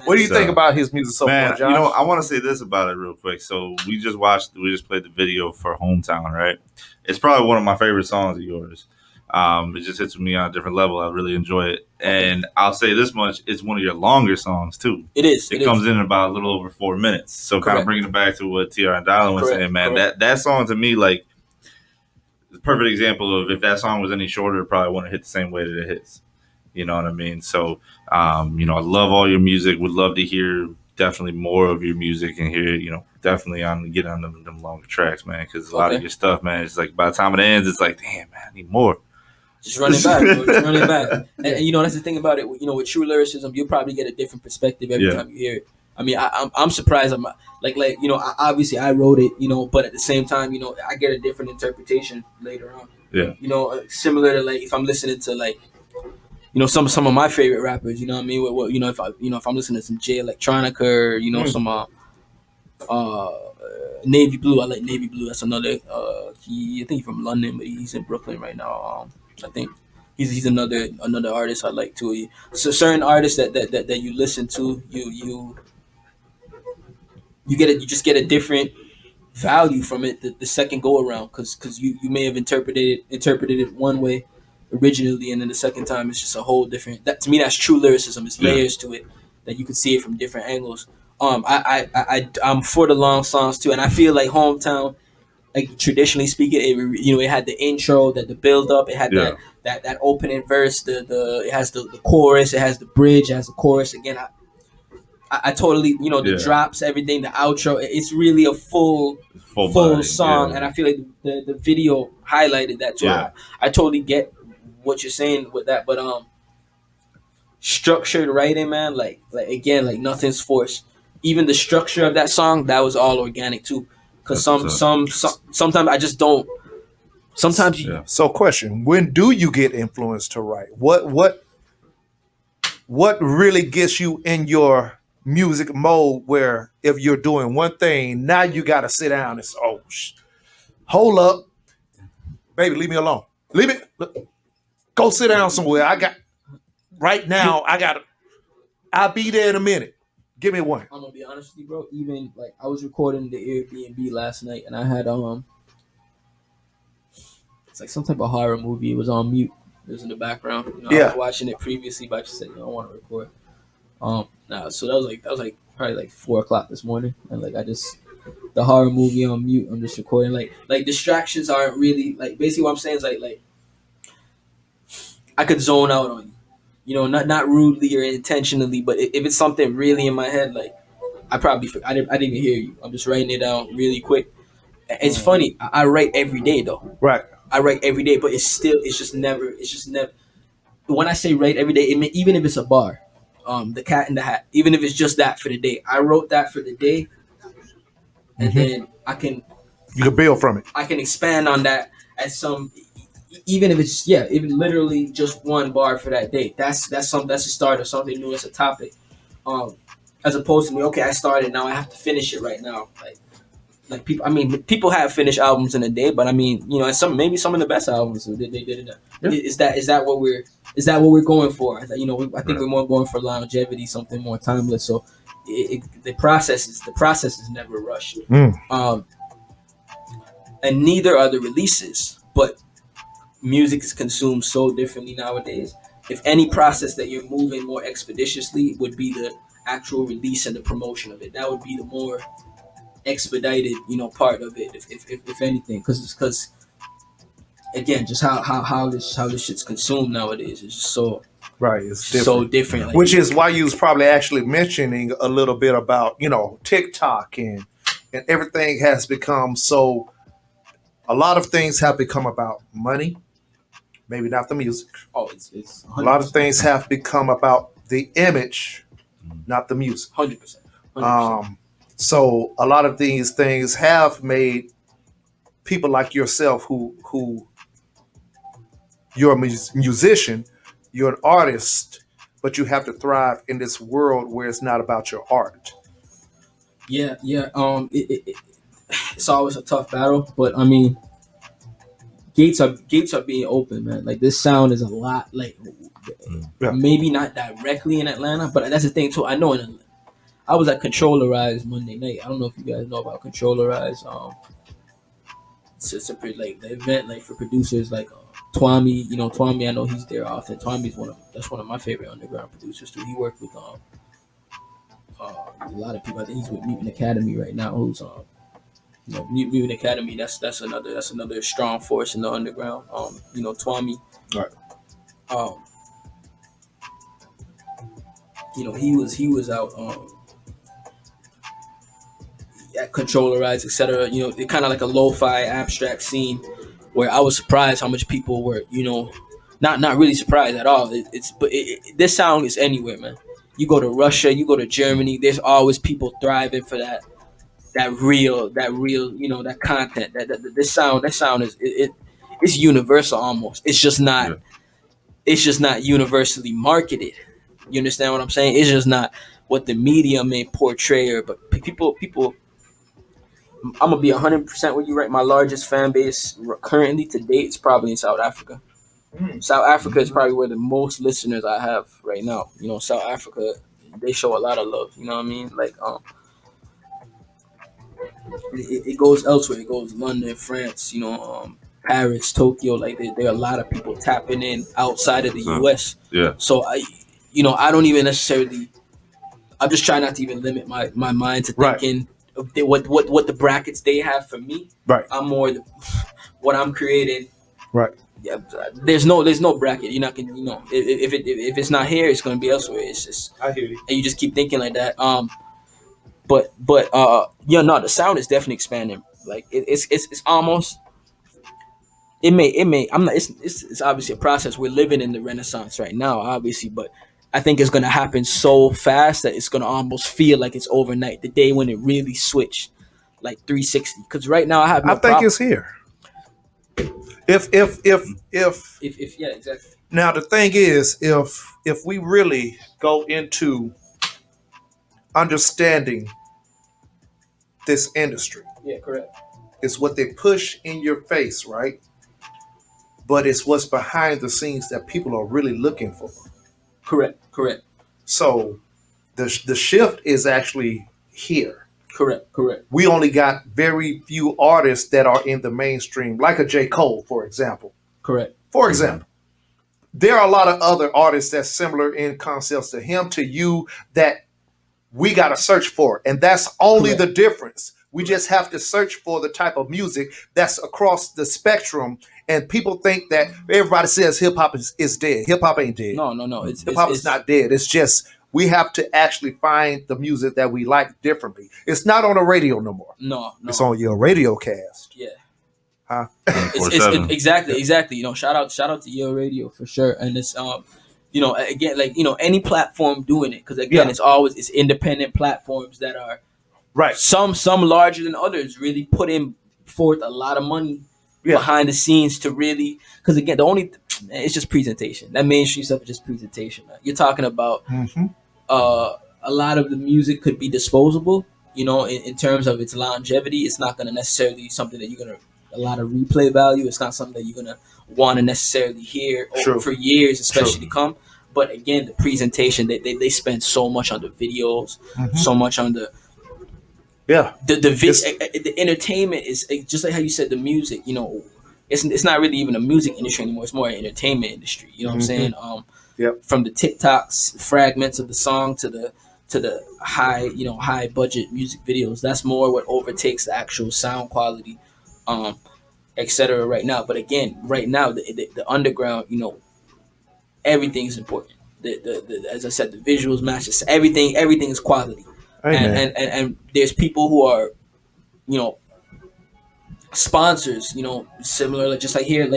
What do you So, think about his music so Man, far, Josh? I want to say this about it real quick. So we just played the video for Hometown, right? It's probably one of my favorite songs of yours. It just hits me on a different level. I really enjoy it. And I'll say this much, it's one of your longer songs too. It is. It comes in about a little over 4 minutes. So kind Correct. of bringing it back to what TR and Dylan was Correct, saying, man, correct. that song to me, like, the perfect example of if that song was any shorter, it probably wouldn't hit the same way that it hits. You know what I mean? So, I love all your music. Would love to hear definitely more of your music and hear, definitely get on them longer tracks, man. Because a lot of your stuff, man, it's like by the time it ends, it's like, damn, man, I need more. Just run it back, bro. Just run it back. And that's the thing about it. With true lyricism, you'll probably get a different perspective every time you hear it. I mean, I'm surprised. I'm like obviously I wrote it, but at the same time, I get a different interpretation later on. Yeah. Similar to like if I'm listening to like, some of my favorite rappers. You know what I mean? If I'm listening to some Jay Electronica or some Navy Blue. I like Navy Blue. That's another. I think he's from London, but he's in Brooklyn right now. I think he's another artist I like too. So certain artists that you listen to, you just get a different value from it the second go around because you may have interpreted it one way originally, and then the second time it's just a whole different. That to me, that's true lyricism. It's layers to it that you can see it from different angles. I'm for the long songs too, and I feel like Hometown, like traditionally speaking, it had the intro, the build up, it had that opening verse, it has the chorus, it has the bridge, it has the chorus. Again, I totally the drops, everything, the outro. It's really a full song, and I feel like the video highlighted that too. I totally get what you're saying with that, but structured writing, man, like again, like nothing's forced. Even the structure of that song, that was all organic too. Because sometimes I just don't. Sometimes you. So, question: when do you get influenced to write? What really gets you in your music mode? Where if you're doing one thing, now you got to sit down and say, hold up, baby, leave me alone. Leave it. Go sit down somewhere. I'll be there in a minute. Give me one. I'm gonna be honest with you, bro. Even like I was recording the Airbnb last night, and I had it's like some type of horror movie. It was on mute. It was in the background. I was watching it previously, but I just said, I want to record. So that was like probably like 4:00 this morning, and like the horror movie on mute. I'm just recording. Like distractions aren't really like basically what I'm saying is like I could zone out on you. Not rudely or intentionally, but if it's something really in my head, like I didn't even hear you. I'm just writing it down really quick. It's funny. I write every day though. Right. I write every day, but it's just never. When I say write every day, even if it's a bar, the Cat in the Hat, even if it's just that for the day, I wrote that for the day, and then you can build from it. I can expand on that at some. even if it's even literally just one bar for that day. That's a start of something new. It's a topic. As opposed to me, okay, I started, now I have to finish it right now. Like people, I mean, people have finished albums in a day, but I mean, you know, maybe some of the best albums they did it. Is that what we're going for? You know, I think we're more going for longevity, something more timeless. So the process is never rushed. And neither are the releases, but music is consumed so differently nowadays. If any process that you're moving more expeditiously would be the actual release and the promotion of it, that would be the more expedited, you know, part of it. If anything, because again, just how this shit's consumed nowadays is just so Right, it's different. so different. Like, Which is why you was probably actually mentioning a little bit about, you know, TikTok and everything has become so. A lot of things have become about money, maybe not the music. oh, it's 100%, A lot of things have become about the image, not the music. 100%. So a lot of these things have made people like yourself, who you're a musician, you're an artist, but you have to thrive in this world where it's not about your art. Yeah. It's always a tough battle, but I mean, gates are being open, man. Like, this sound is a lot, like, maybe not directly in Atlanta, but that's the thing too. I know I was at Controllerize Monday night. I don't know if you guys know about Controllerize. It's a pretty, like, the event, like, for producers like Twami. You know, Twami, I know he's there often. Twami's one of my favorite underground producers too. He worked with a lot of people. I think he's with Mutant Academy right now. Who's you know, Mutant Academy. That's another strong force in the underground. You know, Twami. Right. You know, he was out at Controllerize, etc. You know, kind of like a lo-fi abstract scene where I was surprised how much people were, you know, not really surprised at all. This sound is anywhere, man. You go to Russia, you go to Germany, there's always people thriving for that real, you know, that content. That sound is it's universal almost. It's just not universally marketed. You understand what I'm saying? It's just not what the media may portray, but people. I'm gonna be 100% with you, right? My largest fan base currently to date is probably in South Africa. South Africa is probably where the most listeners I have right now. You know, South Africa, they show a lot of love. You know what I mean? Like, it goes elsewhere. It goes London, France. You know, Paris, Tokyo. Like, there are a lot of people tapping in outside of the U.S. Yeah. So I don't even necessarily. I'm just trying not to even limit my mind to thinking what the brackets they have for me. Right. I'm more what I'm creating. Right. Yeah. There's no bracket. You're not gonna, you know, if it's not here, it's gonna be elsewhere. It's just, I hear you. and you just keep thinking like that. But yeah, no, the sound is definitely expanding. Like, it's almost. It may. I'm not. It's obviously a process. We're living in the Renaissance right now, obviously, but I think it's gonna happen so fast that it's gonna almost feel like it's overnight. The day when it really switched, like 360. Because right now I think it's here. If yeah, exactly. Now the thing is, if we really go into understanding this industry, Yeah, correct. it's what they push in your face, right? But it's what's behind the scenes that people are really looking for. Correct. So the shift is actually here. Correct. We only got very few artists that are in the mainstream, like a J. Cole, for example. Correct. For example, there are a lot of other artists that's similar in concepts to him, to you, that we got to search for. And that's only the difference. We just have to search for the type of music that's across the spectrum. And people think that everybody says hip hop is dead. Hip hop ain't dead. No. Hip hop is not dead. It's just we have to actually find the music that we like differently. It's not on the radio no more. No. It's on your Radiocast. Yeah. Huh? It's exactly. You know, shout out to Yale Radio for sure. And it's you know, again, like, you know, any platform doing it, because again, it's independent platforms that are right. Some larger than others, really putting forth a lot of money behind the scenes to really, because again, it's just presentation. That mainstream stuff is just presentation. You're talking about a lot of the music could be disposable, in terms of its longevity. It's not going to necessarily something that you're going to a lot of replay value. It's not something that you're going to want to necessarily hear for years, especially to come. But again, the presentation, they spend so much on the videos, so much on the the entertainment is just like how you said the music. It's not really even a music industry anymore. It's more an entertainment industry. You know what I'm saying? From the TikToks, fragments of the song to the high budget music videos. That's more what overtakes the actual sound quality, etc. Right now. But again, right now the underground, everything's important. The as I said, the visuals matches everything. Everything is quality. And there's people who are, sponsors, similar, like just like here at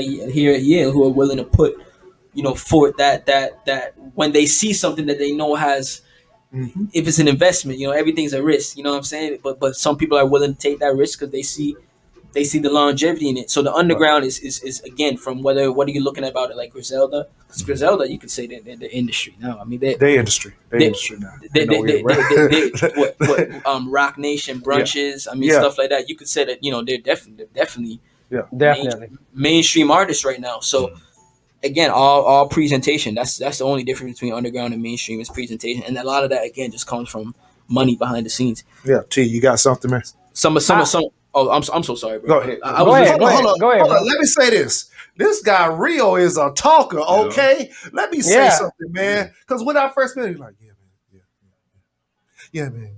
Yale, who are willing to put, forth that when they see something that they know has, if it's an investment, everything's a risk. You know what I'm saying? But some people are willing to take that risk because they see the longevity in it. So the underground is again, from what are you looking about it like Griselda? Because Griselda, you could say they're the industry now. I mean, they industry now. Rock Nation brunches. I mean, stuff like that. You could say that they're definitely mainstream artists right now. So again, all presentation. That's the only difference between underground and mainstream is presentation, and a lot of that again just comes from money behind the scenes. Yeah, T, you got something, man? Some. Oh, I'm so sorry, bro. Go ahead. Go ahead. Let me say this. This guy Rio is a talker. Okay, let me say something, man. Because when I first met him, he's like, yeah, man.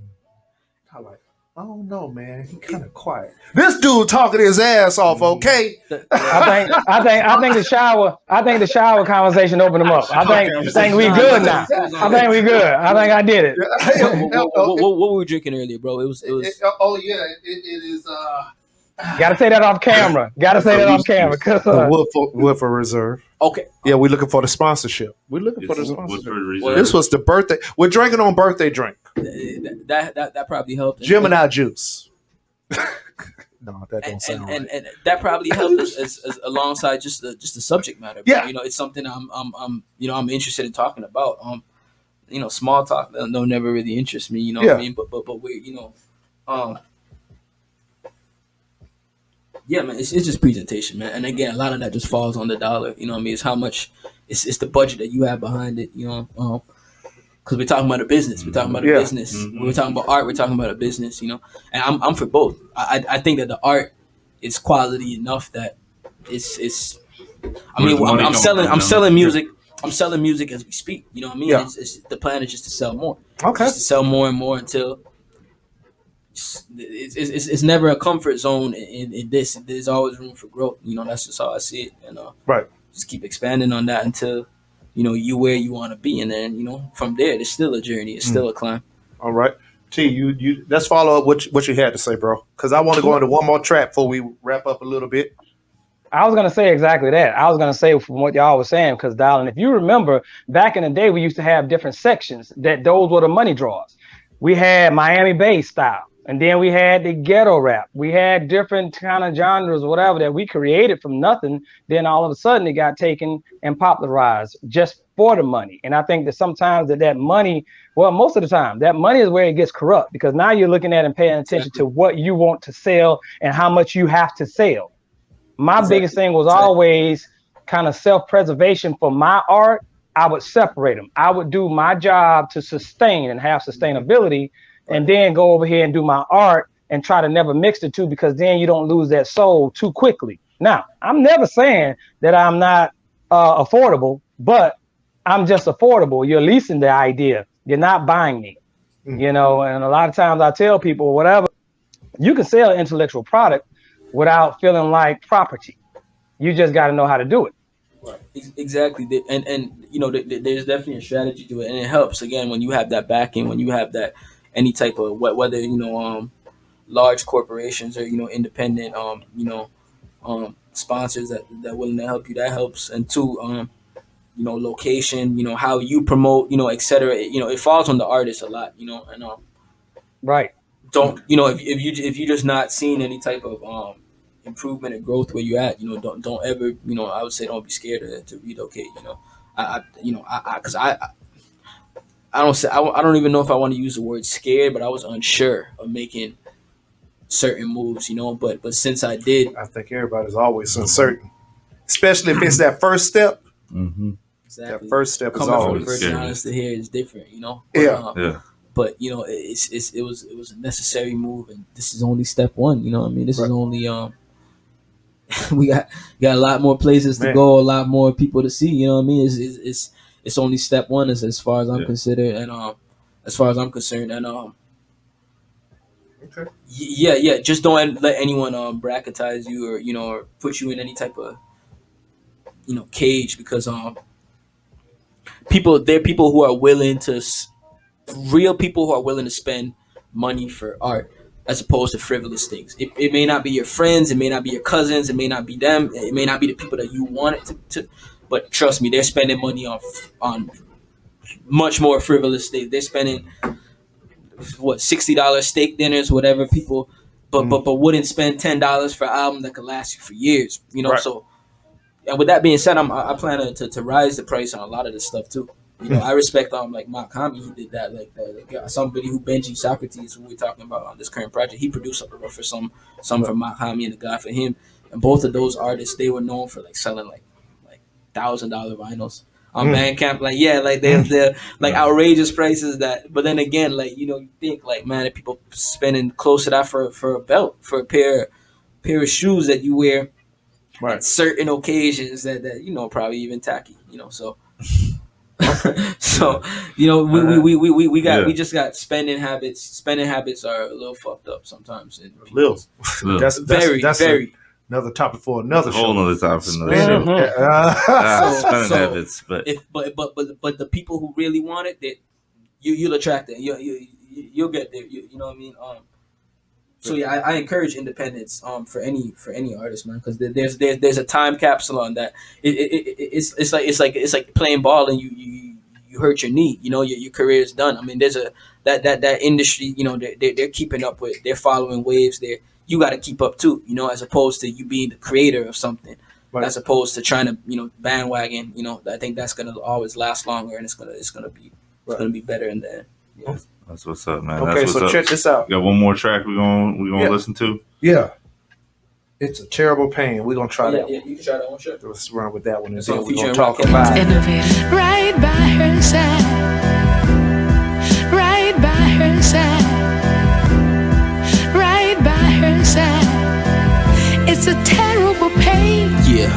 I like, I don't know, man. He kind of quiet. This dude talking his ass off. Okay. I think the shower conversation opened him up. I think we good now. I think we good. I think I did it. What were we drinking earlier, bro? It was. It is. Gotta say that off camera. Cause Wood for reserve. Okay. Yeah, we're looking for the sponsorship. This was the birthday. We're drinking on birthday drink. That probably helped. Gemini juice. No, that don't sound right. And that probably helped as alongside just the subject matter. Yeah, it's something I'm interested in talking about. Small talk no never really interests me. What I mean? But we're yeah, man, it's just presentation, man. And again, a lot of that just falls on the dollar. You know what I mean? It's how much it's the budget that you have behind it. Because we're talking about a business. We're talking about a business. We're talking about art. We're talking about a business. And I'm for both. I think that the art is quality enough that it's. I mean, I'm selling music. I'm selling music as we speak. You know what I mean? Yeah. It's the plan is just to sell more. Okay. Just to sell more and more until. It's never a comfort zone in this. There's always room for growth. That's just how I see it. And right. Just keep expanding on that until you where you want to be, and then from there, it's still a journey. It's still a climb. All right, T, you let's follow up what you had to say, bro. Because I want to go into one more track before we wrap up a little bit. I was going to say exactly that. I was going to say from what y'all was saying, because darling, if you remember back in the day, we used to have different sections those were the money draws. We had Miami bass style. And then we had the ghetto rap. We had different kind of genres, whatever, that we created from nothing. Then all of a sudden it got taken and popularized just for the money. And I think that sometimes that money, well, most of the time, that money is where it gets corrupt, because now you're looking at and paying attention to what you want to sell and how much you have to sell. My biggest thing was always kind of self-preservation for my art. I would separate them. I would do my job to sustain and have sustainability, and then go over here and do my art and try to never mix the two, because then you don't lose that soul too quickly. Now, I'm never saying that I'm not affordable, but I'm just affordable. You're leasing the idea. You're not buying me, and a lot of times I tell people, whatever, you can sell an intellectual product without feeling like property. You just got to know how to do it. Right. Exactly. And there's definitely a strategy to it. And it helps, again, when you have that backing, when you have that, any type of whether large corporations or independent sponsors that willing to help you, that helps. And two, location, how you promote, etc. It falls on the artist a lot, and right. Don't if you just not seeing any type of improvement and growth where you're at. You know, don't ever, you know, I would say don't be scared to relocate. You know, because I don't even know if I want to use the word scared, but I was unsure of making certain moves. You know, but since I did, I think everybody's always uncertain, especially if it's that first step. Mm-hmm. exactly, That first step is coming from always Virgin scary. Islands to here is different. You know, Yeah. But you know, it was a necessary move, and this is only step one. You know what I mean? This is only we got a lot more places to go, a lot more people to see. You know what I mean? It's only step one as far as I'm considered, and as far as I'm concerned, and Okay. yeah. Just don't let anyone bracketize you or, you know, or put you in any type of, you know, cage, because there are people who are willing to real people who are willing to spend money for art as opposed to frivolous things. It may not be your friends, it may not be your cousins, it may not be them, it may not be the people that you want it to but trust me, they're spending money on much more frivolous things. They're spending what, $60 steak dinners, whatever people, but wouldn't spend $10 for an album that could last you for years. You know, so. And with that being said, I plan to rise the price on a lot of this stuff too. You know, I respect like Makami, he did that. Like somebody who Benji Socrates, who we're talking about on this current project, he produced for some for Makami and the guy for him. And both of those artists, they were known for like selling like $1,000 vinyls on Bandcamp. Like they're like outrageous prices that. But then again, like, you know, you think like, man, if people spending close to that for a belt, for a pair of shoes that you wear at certain occasions that you know, probably even tacky, you know, so so, you know, we just got spending habits. Spending habits are a little fucked up sometimes. That's very another topic for another show. Whole other topic for another show. Spending habits, but the people who really want it, you'll attract them. You'll get there. You know what I mean? So yeah, I encourage independence for any artist, man, because there's a time capsule on that. It's like playing ball and you hurt your knee. You know, your career is done. I mean, there's that industry. You know, they're keeping up with. They're following waves. You got to keep up too. You know, as opposed to you being the creator of something, as opposed to trying to, you know, bandwagon. You know, I think that's gonna always last longer, and it's gonna be better in the end. Yeah. That's what's up, man. Okay, so check this out. Got one more track we're gonna listen to. Yeah, it's a terrible pain. We're gonna try that. Yeah, you can try that one. Sure. Let's run with that one, and then So we're gonna featuring talk Rakim. about it. Right by her side, right by her side, right by her side. It's a terrible pain. Yeah,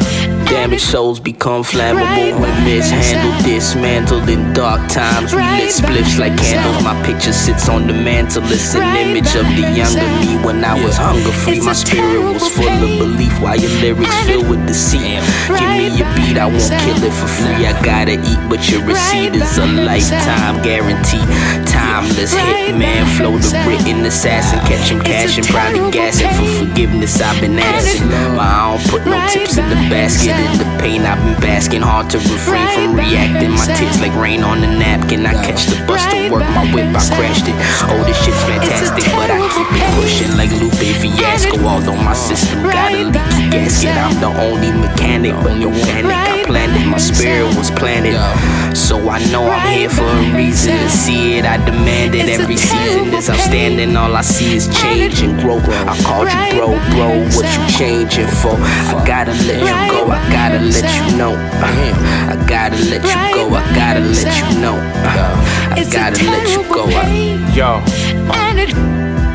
damaged souls become flammable when mishandled, dismantled in dark times. We lit spliffs like candles. My picture sits on the mantle. It's an image of the younger me when I was hunger free. My spirit was full of belief while your lyrics filled with deceit. Give me your beat, I won't kill it for free. I gotta eat, but your receipt is a lifetime guarantee. Timeless hitman, flow the written assassin. Catch him cashing, probably gassing for forgiveness. I've been asking, but I don't put no tips in the basket. In the pain I've been basking, hard to refrain from reacting. My tears like rain on a napkin. I catch the bus to work, my whip I crashed it. Oh, this shit's fantastic, but I keep it pushing like Lupe Fiasco. Although my system got a leaky gasket, I'm the only mechanic, but no panic. I planned it, my spirit was planted, so I know I'm here for a reason. To see it, I demand it every season. As I'm standing, all I see is change and growth. I called you bro, what you changing for? I gotta let you go, I gotta let you know. I gotta let you go, I gotta let you know. I gotta let you go. Yo,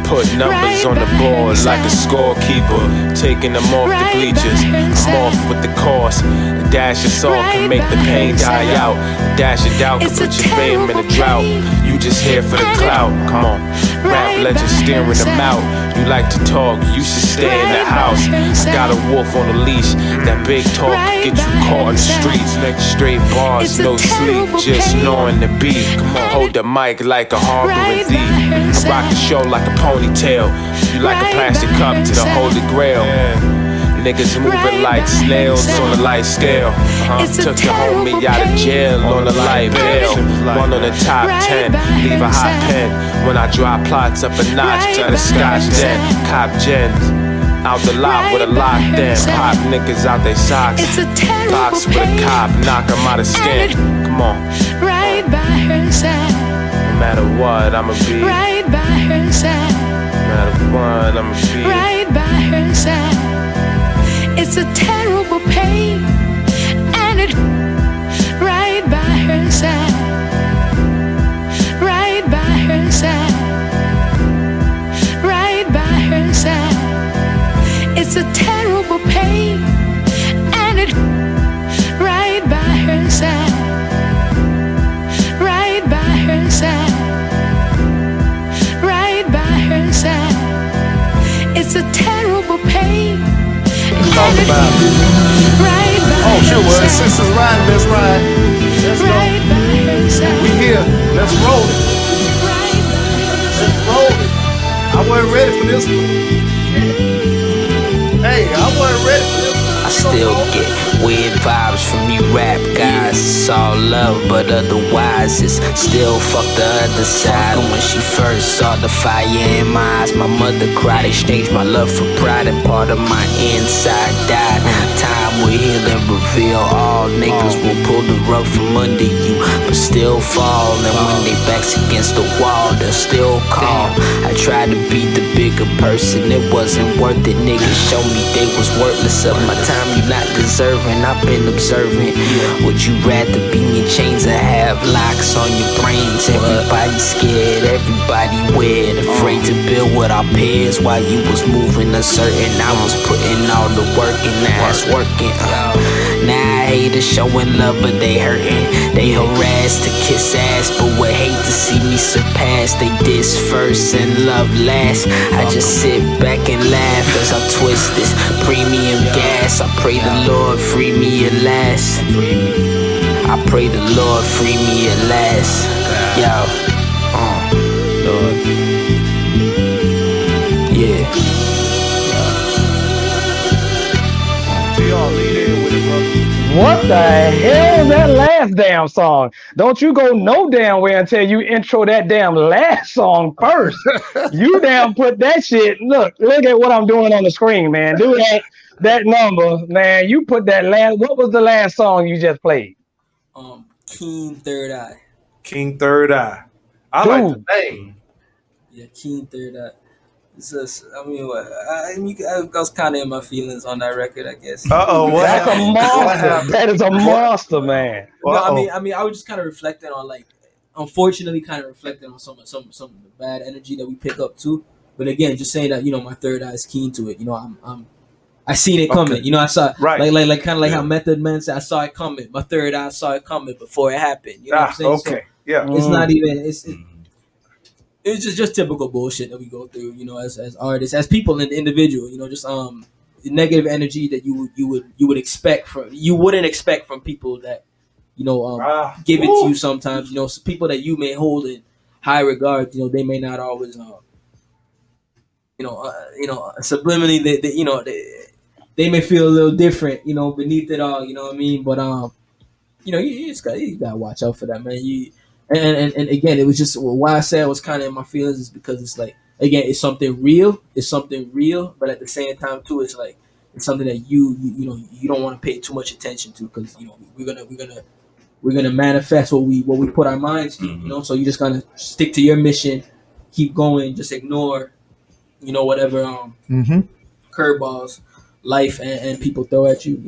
put numbers on the board like a scorekeeper, taking them off the bleachers. I'm off with the cost. A dash of salt can make the pain die out. A dash of doubt can put your fame in a drought. You just here for the clout. Come on, rap legends steering them out. You like to talk, you should stay in the house. I got a wolf on a leash. That big talk can get you caught in the streets. Straight bars, no sleep, just knowing the beat. Come on, hold the mic like a harboring thief. I rock the show like a ponytail. You like a plastic cup to the Holy Grail. Niggas moving like snails on a light scale. Took the homie out of jail on a light bail. One on the top 10, leave a hot pen. When I drop plots up a notch to the scotch den. Cop gens, Out the lot with a lock then. Pop niggas out they socks. It's a terrible Box with a pain. cop, knock 'em out of skin. Come on. Right by her side. No matter what, I'ma be. Right by her side. No matter what, I'ma be. Right by her side. It's a terrible pain. And it right by her side. Right by her side. Right by her side. It's a terrible pain. And it right by her side. Right by her side. Right by her side. It's a terrible pain. Talk about it. Right by Oh, sure, her well, side. sisters riding, let's ride. Let's go. Right by her side. We here. Let's roll it. Right by her side. Let's roll it. I wasn't ready for this one. Hey, I wasn't ready for this one. I still get weird vibes from you rap guys. It's all love, but otherwise it's still fuck the other side. When she first saw the fire in my eyes, my mother cried. Exchanged my love for pride, and part of my inside died. Time will heal and reveal all. Niggas will pull the rug from under you, but still fall. And when they backs against the wall, they'll still call. I tried to be the bigger person, it wasn't worth it. Niggas show me they was worthless of my time. You not deserving, I've been observing. Would you rather be in chains or have locks on your brains? Everybody scared, everybody weird, afraid to build with our peers. While you was moving uncertain, I was putting all the work in, now it's working. Now I hate showing love, but they hurting. They harass to kiss ass, but would hate to see me surpass. They diss first and love last. I just sit back and laugh as I twist this premium gas. I pray the Lord free me at last. I pray the Lord free me at last. Yo, Lord, yeah. Y'all lead in with it, brother. What the hell is that last damn song? Don't you go no damn way until you intro that damn last song first. You damn put that shit. Look at what I'm doing on the screen, man. Do that number, man. You put that last. What was the last song you just played? Keen Third Eye. King Third Eye. I like the name. Yeah, Keen Third Eye. It's just, I mean, I was kind of in my feelings on that record, I guess. Uh-oh, what That's a happened? monster. That is a monster, man. No, I mean, I was just kind of reflecting on, like, unfortunately, kind of reflecting on some of the bad energy that we pick up too. But again, just saying that, my third eye is keen to it. I seen it coming. Okay. I saw Right. like kind of like how Method Man said, I saw it coming. My third eye saw it coming before it happened. You know what I'm saying? Okay. Yeah. So it's not even it's just typical bullshit that we go through, as artists, as people and individual, just negative energy that you would expect from you wouldn't expect from people that give it to you sometimes. People that you may hold in high regard. They may not always subliminally they may feel a little different, beneath it all. You know what I mean? But you just gotta watch out for that, man. And again, it was just why I said I was kind of in my feelings is because it's like, again, it's something real, but at the same time too, it's like it's something that you don't want to pay too much attention to, because we're gonna manifest what we put our minds to, so you just gotta stick to your mission, keep going, just ignore whatever curveballs life and people throw at you,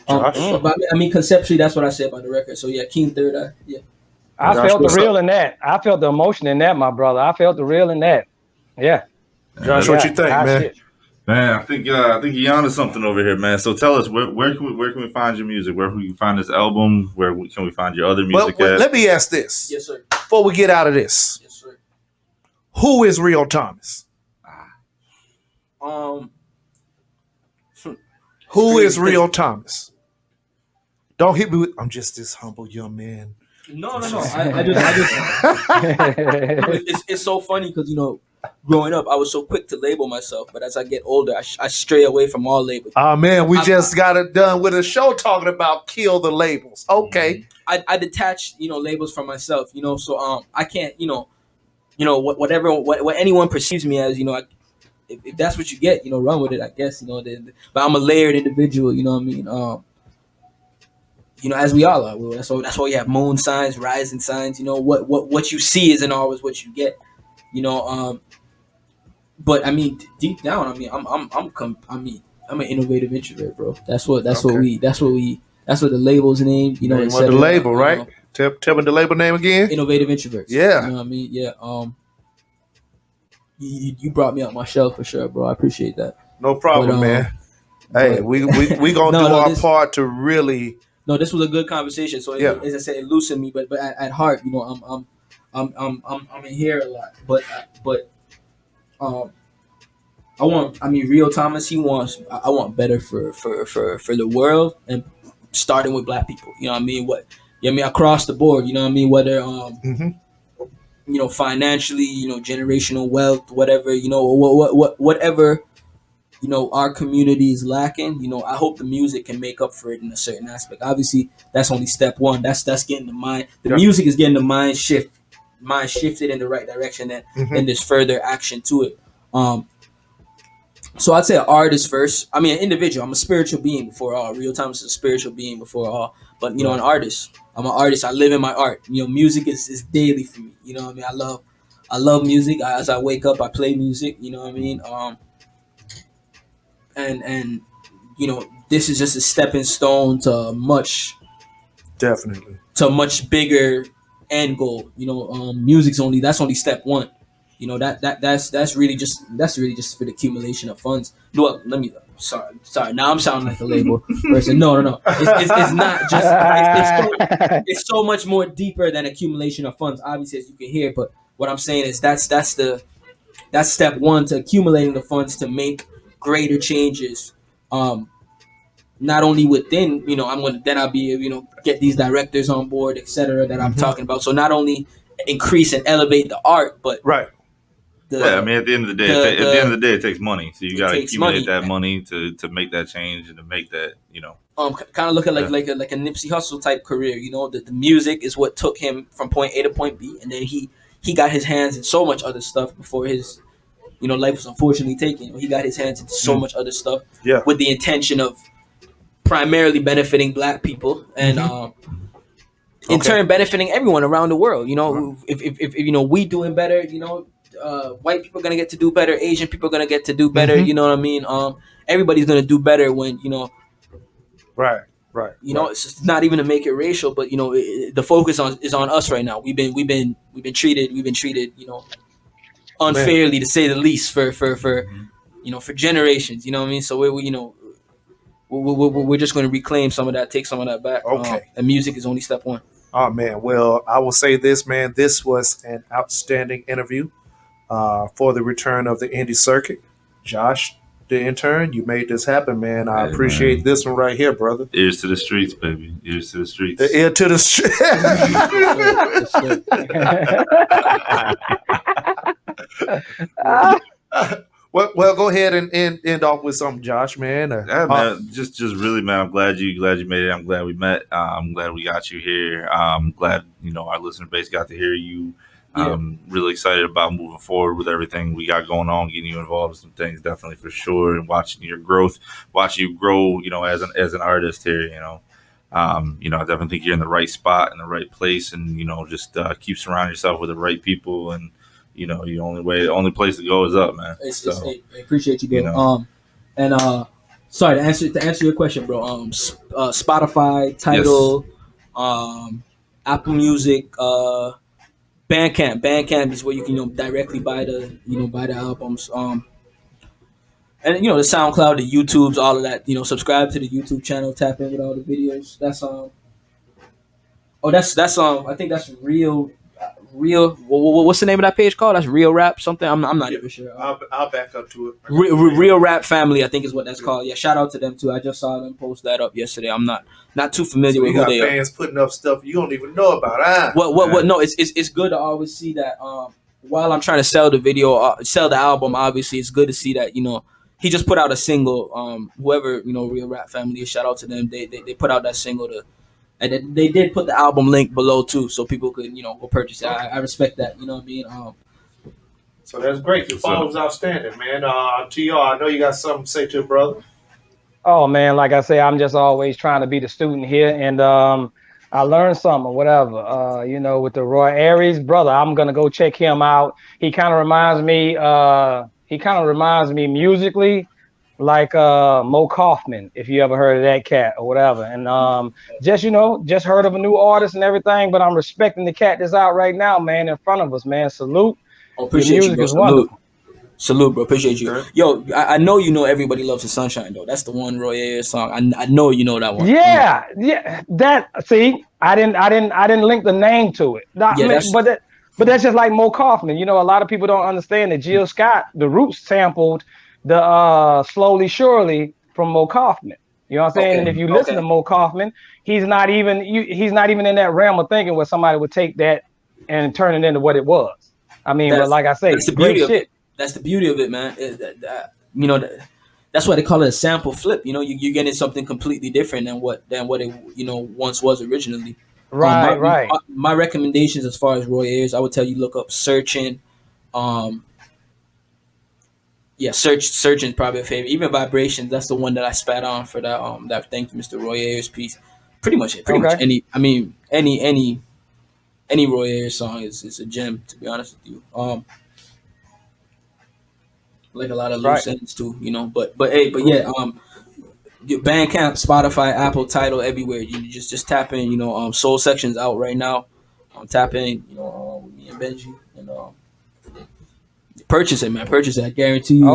but I mean, conceptually, that's what I said about the record. So yeah, Keen Third Eye, yeah. I felt the real in that. I felt the emotion in that, my brother. I felt the real in that. Yeah. Josh, what you think, man? Shit. Man, I think you're onto something over here, man. So tell us, where can we find your music? Where can we find this album? Can we find your other music at? Let me ask this. Yes, sir. Before we get out of this. Yes, sir. Who is Rio Thomas? Who is Rio Thomas? Don't hit me with, I'm just this humble young man. No. I just it's so funny because growing up I was so quick to label myself, but as I get older, I stray away from all labels. Oh man, we just got it done with a show talking about kill the labels. Okay, I detach labels from myself. So I can't whatever anyone perceives me as. if that's what you get, run with it. I guess but I'm a layered individual. You know what I mean? As we all are. Well, that's why you have moon signs, rising signs. What you see isn't always what you get. But I mean, deep down, I mean, I'm an innovative introvert, bro. That's what the label's name. Name of the label, right? Tell me the label name again. Innovative introverts. Yeah. You know what I mean? Yeah. You brought me out my shell for sure, bro. I appreciate that. No problem, man. Hey, we gonna do our part to really. No, this was a good conversation. So as I said, it loosened me, but at heart, I'm in here a lot. But Rio Thomas, I want better for the world, and starting with Black people. You know what I mean? Across the board. You know what I mean? Whether financially, generational wealth, whatever, whatever, our community is lacking. I hope the music can make up for it in a certain aspect. Obviously, that's only step one. That's getting the mind. The music is getting the mind shifted in the right direction, and there's further action to it. So I'd say an artist first. I mean, an individual. I'm a spiritual being before all. Rio Thomas is a spiritual being before all. But an artist. I'm an artist. I live in my art. Music is daily for me. You know what I mean? I love music. As I wake up, I play music. You know what I mean? And this is just a stepping stone to much bigger end goal. Music's only step one. That's really just for the accumulation of funds. Well, sorry. Now I'm sounding like a label person. No. It's not just. It's so much more deeper than accumulation of funds. Obviously, as you can hear, but what I'm saying is that's step one to accumulating the funds to make greater changes. Not only within, I'll be get these directors on board, etc. that I'm talking about. So not only increase and elevate the art, but right. At the end of the day, it takes money. So you got to accumulate that money to make that change and to make that, kind of look at like a Nipsey Hussle type career. The music is what took him from point A to point B, and then he got his hands in so much other stuff before his, life was unfortunately taken. He got his hands into so much other stuff with the intention of primarily benefiting Black people and in turn benefiting everyone around the world. If we doing better, white people are gonna get to do better. Asian people are gonna get to do better. You know what I mean? Everybody's gonna do better when Right. It's just not even to make it racial, but the focus is on us right now. We've been treated unfairly, to say the least, for generations. You know what I mean? So we're just going to reclaim some of that, take some of that back. Okay. And music is only step one. Oh man, well, I will say this, man. This was an outstanding interview for the return of the indie circuit. Josh, the intern, you made this happen, man. I appreciate this one right here, brother. Ears to the streets, baby. Ears to the streets. The ear to the streets. Well, go ahead and end off with something, Josh, man. Man, just really, man. I'm glad you made it. I'm glad we met. I'm glad we got you here. I'm glad our listener base got to hear you. I'm really excited about moving forward with everything we got going on, getting you involved in some things, definitely for sure, and watching your growth, watching you grow, as an artist here. I definitely think you're in the right spot, in the right place, and just keep surrounding yourself with the right people, and the only place to go is up, man. I appreciate you, bro. Sorry, to answer your question, bro. Spotify, Tidal, Apple Music, Bandcamp is where you can directly buy the albums. And the SoundCloud, the YouTubes, all of that. Subscribe to the YouTube channel, tap in with all the videos. That's I think that's Real. What's the name of that page called? That's Real Rap something. I'm not even sure. I'll back up to it. Real Rap Family, I think is what that's called. Yeah, shout out to them too. I just saw them post that up yesterday. I'm not too familiar with who they are. Fans putting up stuff you don't even know about. What? No, it's good to always see that. While I'm trying to sell the album, obviously it's good to see that he just put out a single. Whoever Real Rap Family, shout out to them. They put out that single and they did put the album link below too, so people could go purchase it. I respect that. You know what I mean? So that's great. Your follow is outstanding, man. TR, I know you got something to say to it, brother. Oh man, like I say, I'm just always trying to be the student here, and I learned something or whatever. With the Roy Ayers brother, I'm gonna go check him out. He kind of reminds me. Musically like Mo Kaufman, if you ever heard of that cat or whatever. And just heard of a new artist and everything, but I'm respecting the cat that's out right now, man, in front of us, man. Salute. Appreciate Your music you, bro. is wonderful. Salute, bro. Appreciate you. Yo, I know you know Everybody Loves the Sunshine, though. That's the one Roy Ayers song. I know you know that one. Yeah. I didn't link the name to it. But that's just like Mo Kaufman. A lot of people don't understand that Jill Scott, the Roots, sampled the Slowly Surely from Mo Kaufman. You know what I'm saying? And if you listen to Mo Kaufman, he's not even in that realm of thinking where somebody would take that and turn it into what it was. I mean, but like I say, that's the great beauty shit. That's the beauty of it, man. That's why they call it a sample flip. You're getting something completely different than what it once was originally. Right. My recommendations as far as Roy Ayers, I would tell you look up Searching. Searching probably a favorite. Even Vibrations, that's the one that I spat on for that Thank You, Mr. Roy Ayers piece. Pretty much any Roy Ayers song is a gem, to be honest with you. Like a lot of loose ends too, But Bandcamp, Spotify, Apple, Tidal, everywhere. You just tap in. Soul Section's out right now. Tap in. Me and Benji, and purchase it, man. Purchase it. I guarantee you.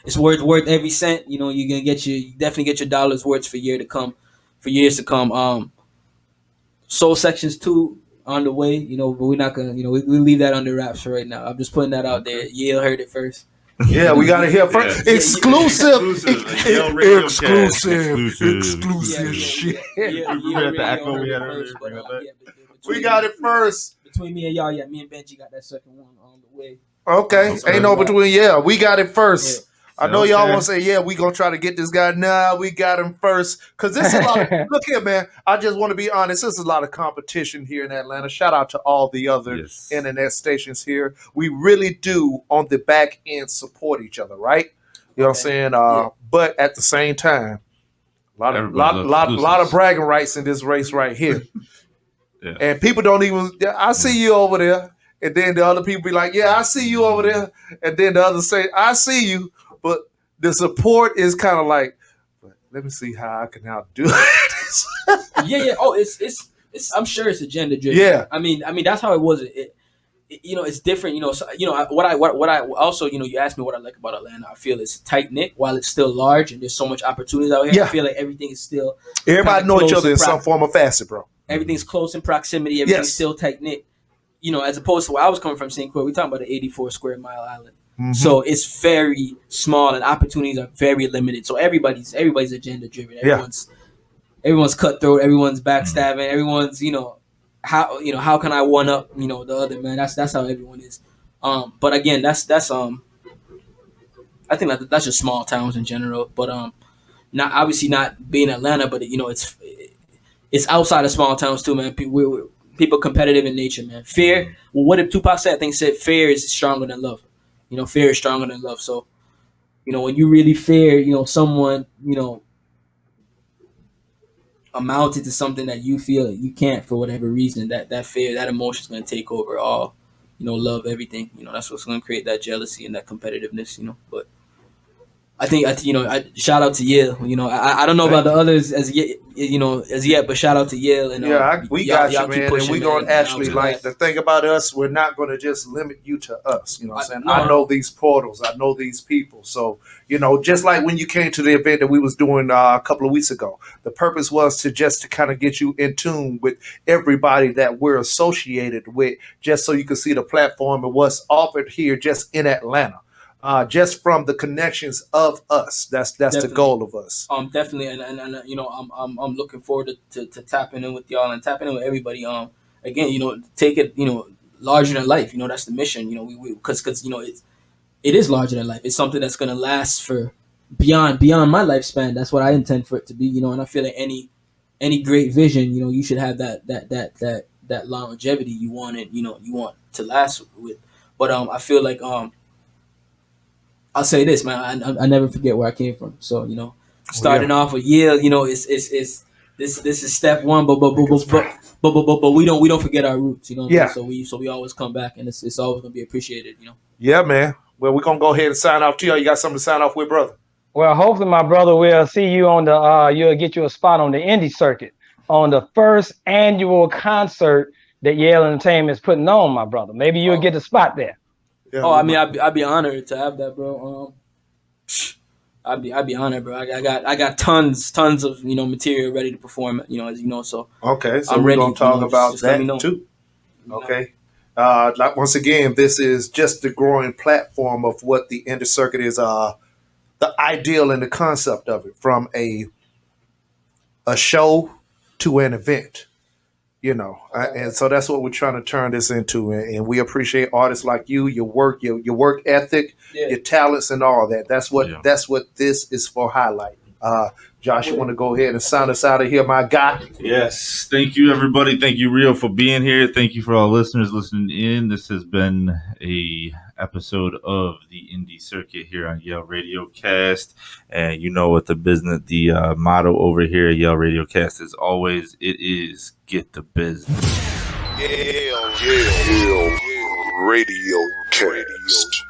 It's worth every cent. You're gonna definitely get your dollars worth for years to come. Soul Sections 2 on the way. But we're not gonna. We leave that under wraps for right now. I'm just putting that out there. Yale heard it first. Yeah, we got to hear first. Exclusive shit. We got it first. Between me and y'all, me and Benji got that second one on the way. Okay, ain't no between. Yeah, we got it first. I know y'all want to say, yeah, we gonna try to get this guy. Nah, we got him first. Cause this is a lot. Look here, man. I just want to be honest. There's a lot of competition here in Atlanta. Shout out to all the other internet stations here. We really do on the back end support each other, right? You know what I'm saying? But at the same time, a lot of bragging rights in this race right here. And people don't even. I see you over there, and then the other people be like, "Yeah, I see you over there," and then the others say, "I see you." But the support is kind of like, let me see how I can outdo this. Yeah. Oh, it's. I'm sure it's agenda driven. Yeah. I mean, that's how it was. It's different. What I also, you asked me what I like about Atlanta. I feel it's tight knit while it's still large and there's so much opportunities out here. Yeah. I feel like everything is still. Everybody know each other in some form or facet, bro. Everything's close in proximity. Everything's still tight knit. As opposed to where I was coming from, St. Croix, we're talking about an 84 square mile island. Mm-hmm. So it's very small and opportunities are very limited. So everybody's agenda driven. Everyone's cutthroat. Everyone's backstabbing. Everyone's how can I one up the other man? That's how everyone is. But again, that's I think that's just small towns in general. But not obviously not being Atlanta, but it's outside of small towns too, man. People competitive in nature, man. Fear. Well, what did Tupac say? I think he said fear is stronger than love. Fear is stronger than love. So, when you really fear, someone, amounted to something that you feel you can't for whatever reason, that fear, that emotion is going to take over all, love, everything. That's what's going to create that jealousy and that competitiveness, But I think, shout out to Yale. I don't know about the others as yet, but shout out to Yale. And we got you, man. And we're going to actually, the thing about us, we're not going to just limit you to us. You know what I'm saying? I know these portals. I know these people. So, just like when you came to the event that we was doing a couple of weeks ago, the purpose was to kind of get you in tune with everybody that we're associated with, just so you can see the platform and what's offered here just in Atlanta. Just from the connections of us, that's the goal of us. Definitely, and I'm looking forward to tapping in with y'all and tapping in with everybody. Again, take it, larger than life. That's the mission. Because it is larger than life. It's something that's gonna last for beyond my lifespan. That's what I intend for it to be. And I feel like any great vision, you should have that longevity you want it. You want to last But I feel like I'll say this, man. I never forget where I came from. So starting off with Yale, it's this is step one, but we don't forget our roots, Yeah. So we always come back, and it's always gonna be appreciated, Yeah, man. Well, we're gonna go ahead and sign off to you. You got something to sign off with, brother? Well, hopefully my brother will see you on the you'll get you a spot on the indie circuit on the first annual concert that Yale Entertainment is putting on, my brother. Maybe you'll get a spot there. Yeah, I mean, I'd be honored to have that, bro. I'd be honored, bro. I got tons of material ready to perform. As you know, so okay. So I'm we're ready, gonna talk about just let me know. that too. Okay. Like once again, this is just the growing platform of what the indie circuit is. The ideal and the concept of it, from a show to an event. And so that's what we're trying to turn this into, and we appreciate artists like you, your work ethic, your talents, and all that. That's what this is for highlighting. Josh, you want to go ahead and sign us out of here, my guy? Yes. Thank you, everybody. Thank you, Rio, for being here. Thank you for all listeners listening in. This has been a episode of the Indie Circuit here on Yale Radiocast. And you know what the motto over here at Yale Radiocast is always, it is get the business. Yale Radio Cast.